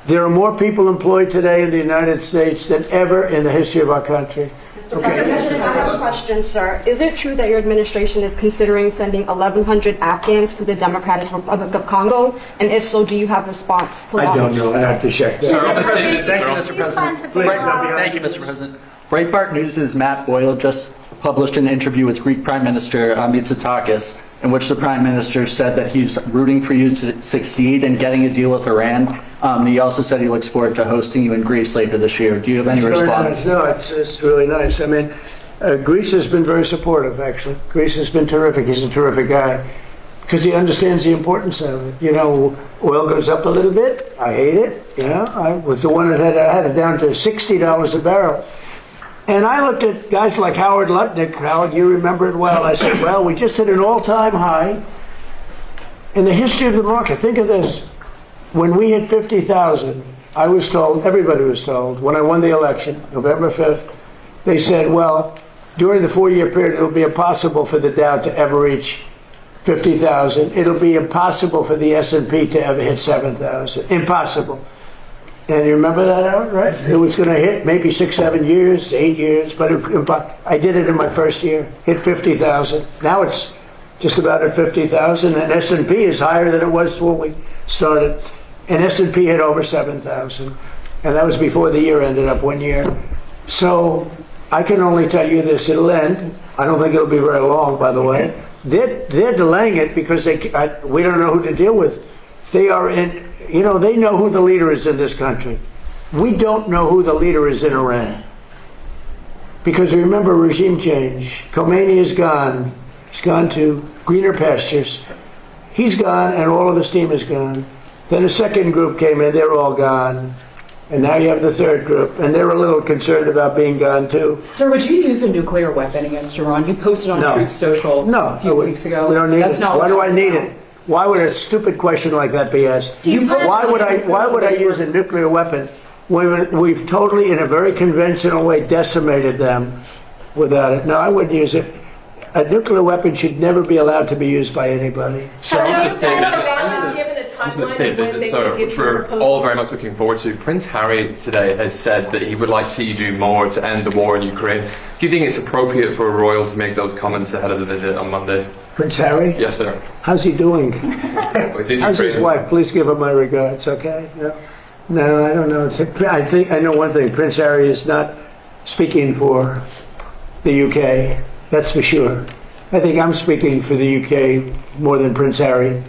there are more people employed today in the United States than ever in the history of our country. Mr. President, I have a question, sir. Is it true that your administration is considering sending 1,100 Afghans to the Democratic Republic of Congo? And if so, do you have a response to I don't know. I have to check that. Thank you, Mr. President. Thank you, Mr. President. Breitbart News' Matt Boyle just published an interview with Greek Prime Minister Mitsotakis, in which the Prime Minister said that he's rooting for you to succeed in getting a deal with Iran. He also said he looks forward to hosting you in Greece later this year. Do you have any response? Nice. No, it's really nice. I mean, Greece has been very supportive, actually. Greece has been terrific. He's a terrific guy because he understands the importance of it. You know, oil goes up a little bit. I hate it. You know, I was the one that had it down to $60 a barrel. And I looked at guys like Howard Lutnick. Howard, you remember it well. I said, well, we just hit an all-time high in the history of the market. Think of this. When we hit 50,000, I was told, everybody was told, when I won the election, November 5th, they said, well, during the 4-year period, it'll be impossible for the Dow to ever reach 50,000. It'll be impossible for the S&P to ever hit 7,000. Impossible. And you remember that, Howard, right? It was going to hit maybe 6, 7 years, 8 years, but I did it in my first year, hit 50,000. Now it's just about at 50,000, and S&P is higher than it was when we started. And S&P hit over 7,000, and that was before the year ended up 1 year. So I can only tell you this, it'll end. I don't think it'll be very long, by the way. They're delaying it because we don't know who to deal with. They are in, you know, they know who the leader is in this country. We don't know who the leader is in Iran. Because remember, regime change. Khomeini is gone. He's gone to greener pastures. He's gone, and all of his team is gone. Then a second group came in, they're all gone. And now you have the third group, and they're a little concerned about being gone too. Sir, would you use a nuclear weapon against Iran? You posted on Truth Social a few weeks ago. We don't need That's it. not Why do what I need it? Why would a stupid question like that be asked? Why would I use a nuclear weapon when we've totally, in a very conventional way, decimated them without it? No, I wouldn't use it. A nuclear weapon should never be allowed to be used by anybody. This is a state visit, so which we're all very much looking forward to. Prince Harry today has said that he would like to see you do more to end the war in Ukraine. Do you think it's appropriate for a royal to make those comments ahead of the visit on Monday? Prince Harry? Yes, sir. How's he doing? How's his Ukraine. wife? Please give her my regards, okay? No, I don't know. I know one thing. Prince Harry is not speaking for the UK. That's for sure. I think I'm speaking for the UK more than Prince Harry.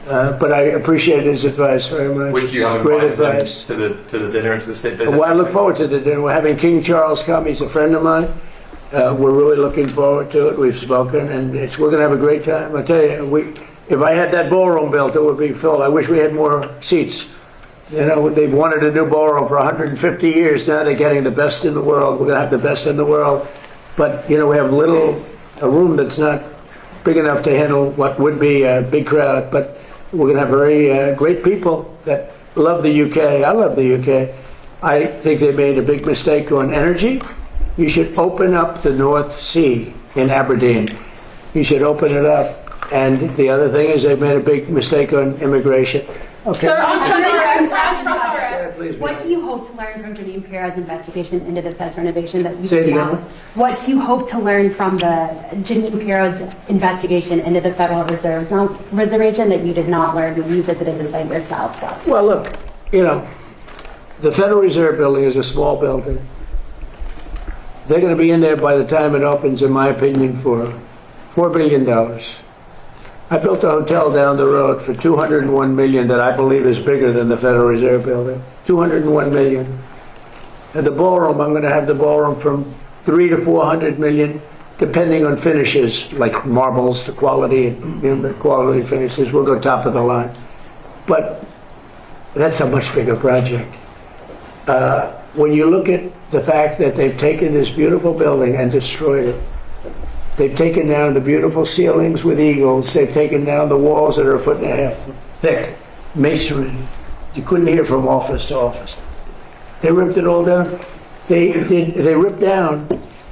But I appreciate his advice very much. Would you have Great invited them advice. to the dinner and to the state visit? Well, I look forward to the dinner. We're having King Charles come. He's a friend of mine. We're really looking forward to it. We've spoken, and we're going to have a great time. I tell you, if I had that ballroom built, it would be filled. I wish we had more seats. You know, they've wanted a new ballroom for 150 years. Now they're getting the best in the world. We're going to have the best in the world. But, you know, we have a room that's not big enough to handle what would be a big crowd. But we're going to have very great people that love the UK. I love the UK. I think they made a big mistake on energy. You should open up the North Sea in Aberdeen. You should open it up. And the other thing is they've made a big mistake on immigration. Okay. Sir, what do you hope to learn from Janine Pirro's investigation into the Fed's renovation that you Say it did again. not? What do you hope to learn from the Janine Pirro's investigation into the Federal Reserve's reservation that you did not learn when you visited the site yourself last week? Well, look, you know, the Federal Reserve building is a small building. They're going to be in there by the time it opens, in my opinion, for $4 billion. I built a hotel down the road for $201 million that I believe is bigger than the Federal Reserve building. $201 million. And the ballroom, I'm going to have the ballroom from $300 to $400 million, depending on finishes, like marbles, the quality, and the quality finishes. We'll go top of the line. But That's a much bigger project. When you look at the fact that they've taken this beautiful building and destroyed it, they've taken down the beautiful ceilings with eagles, they've taken down the walls that are 1.5 feet thick, masonry. You couldn't hear from office to office. They ripped it all down. They ripped down,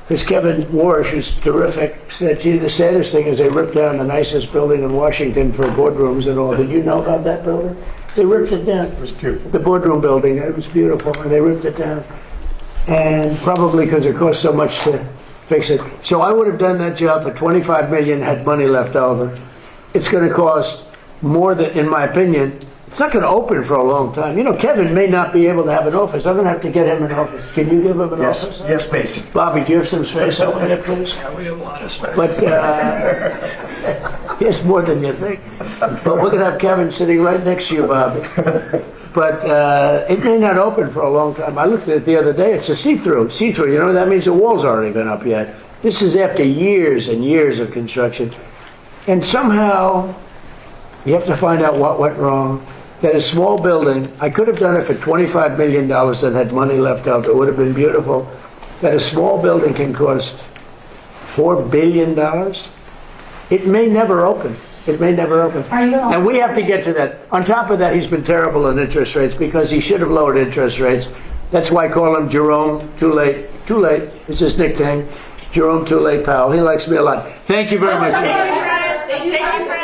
because Kevin Warsh, who's terrific, said, gee, the saddest thing is they ripped down the nicest building in Washington for boardrooms and all. Did you know about that building? They ripped it down. It was beautiful. The boardroom building, it was beautiful, and they ripped it down. And probably because it cost so much to fix it. So I would have done that job for $25 million had money left over. It's going to cost more than, in my opinion, it's not going to open for a long time. You know, Kevin may not be able to have an office. I'm going to have to get him an office. Can you give him an office? Yes, space. Bobby, do you have some space over there, please? Yeah, we have a lot of space. But he has more than you think. But we're going to have Kevin sitting right next to you, Bobby. But it may not open for a long time. I looked at it the other day. It's a see-through. See-through, you know, that means the walls aren't even up yet. This is after years and years of construction. And somehow, you have to find out what went wrong. That a small building, I could have done it for $25 million that had money left over. It would have been beautiful. That a small building can cost $4 billion. It may never open. It may never open. And we have to get to that. On top of that, he's been terrible on interest rates because he should have lowered interest rates. That's why I call him Jerome Too Late. Too Late is his nickname. Jerome Too Late Powell. He likes me a lot. Thank you very much. Thank you for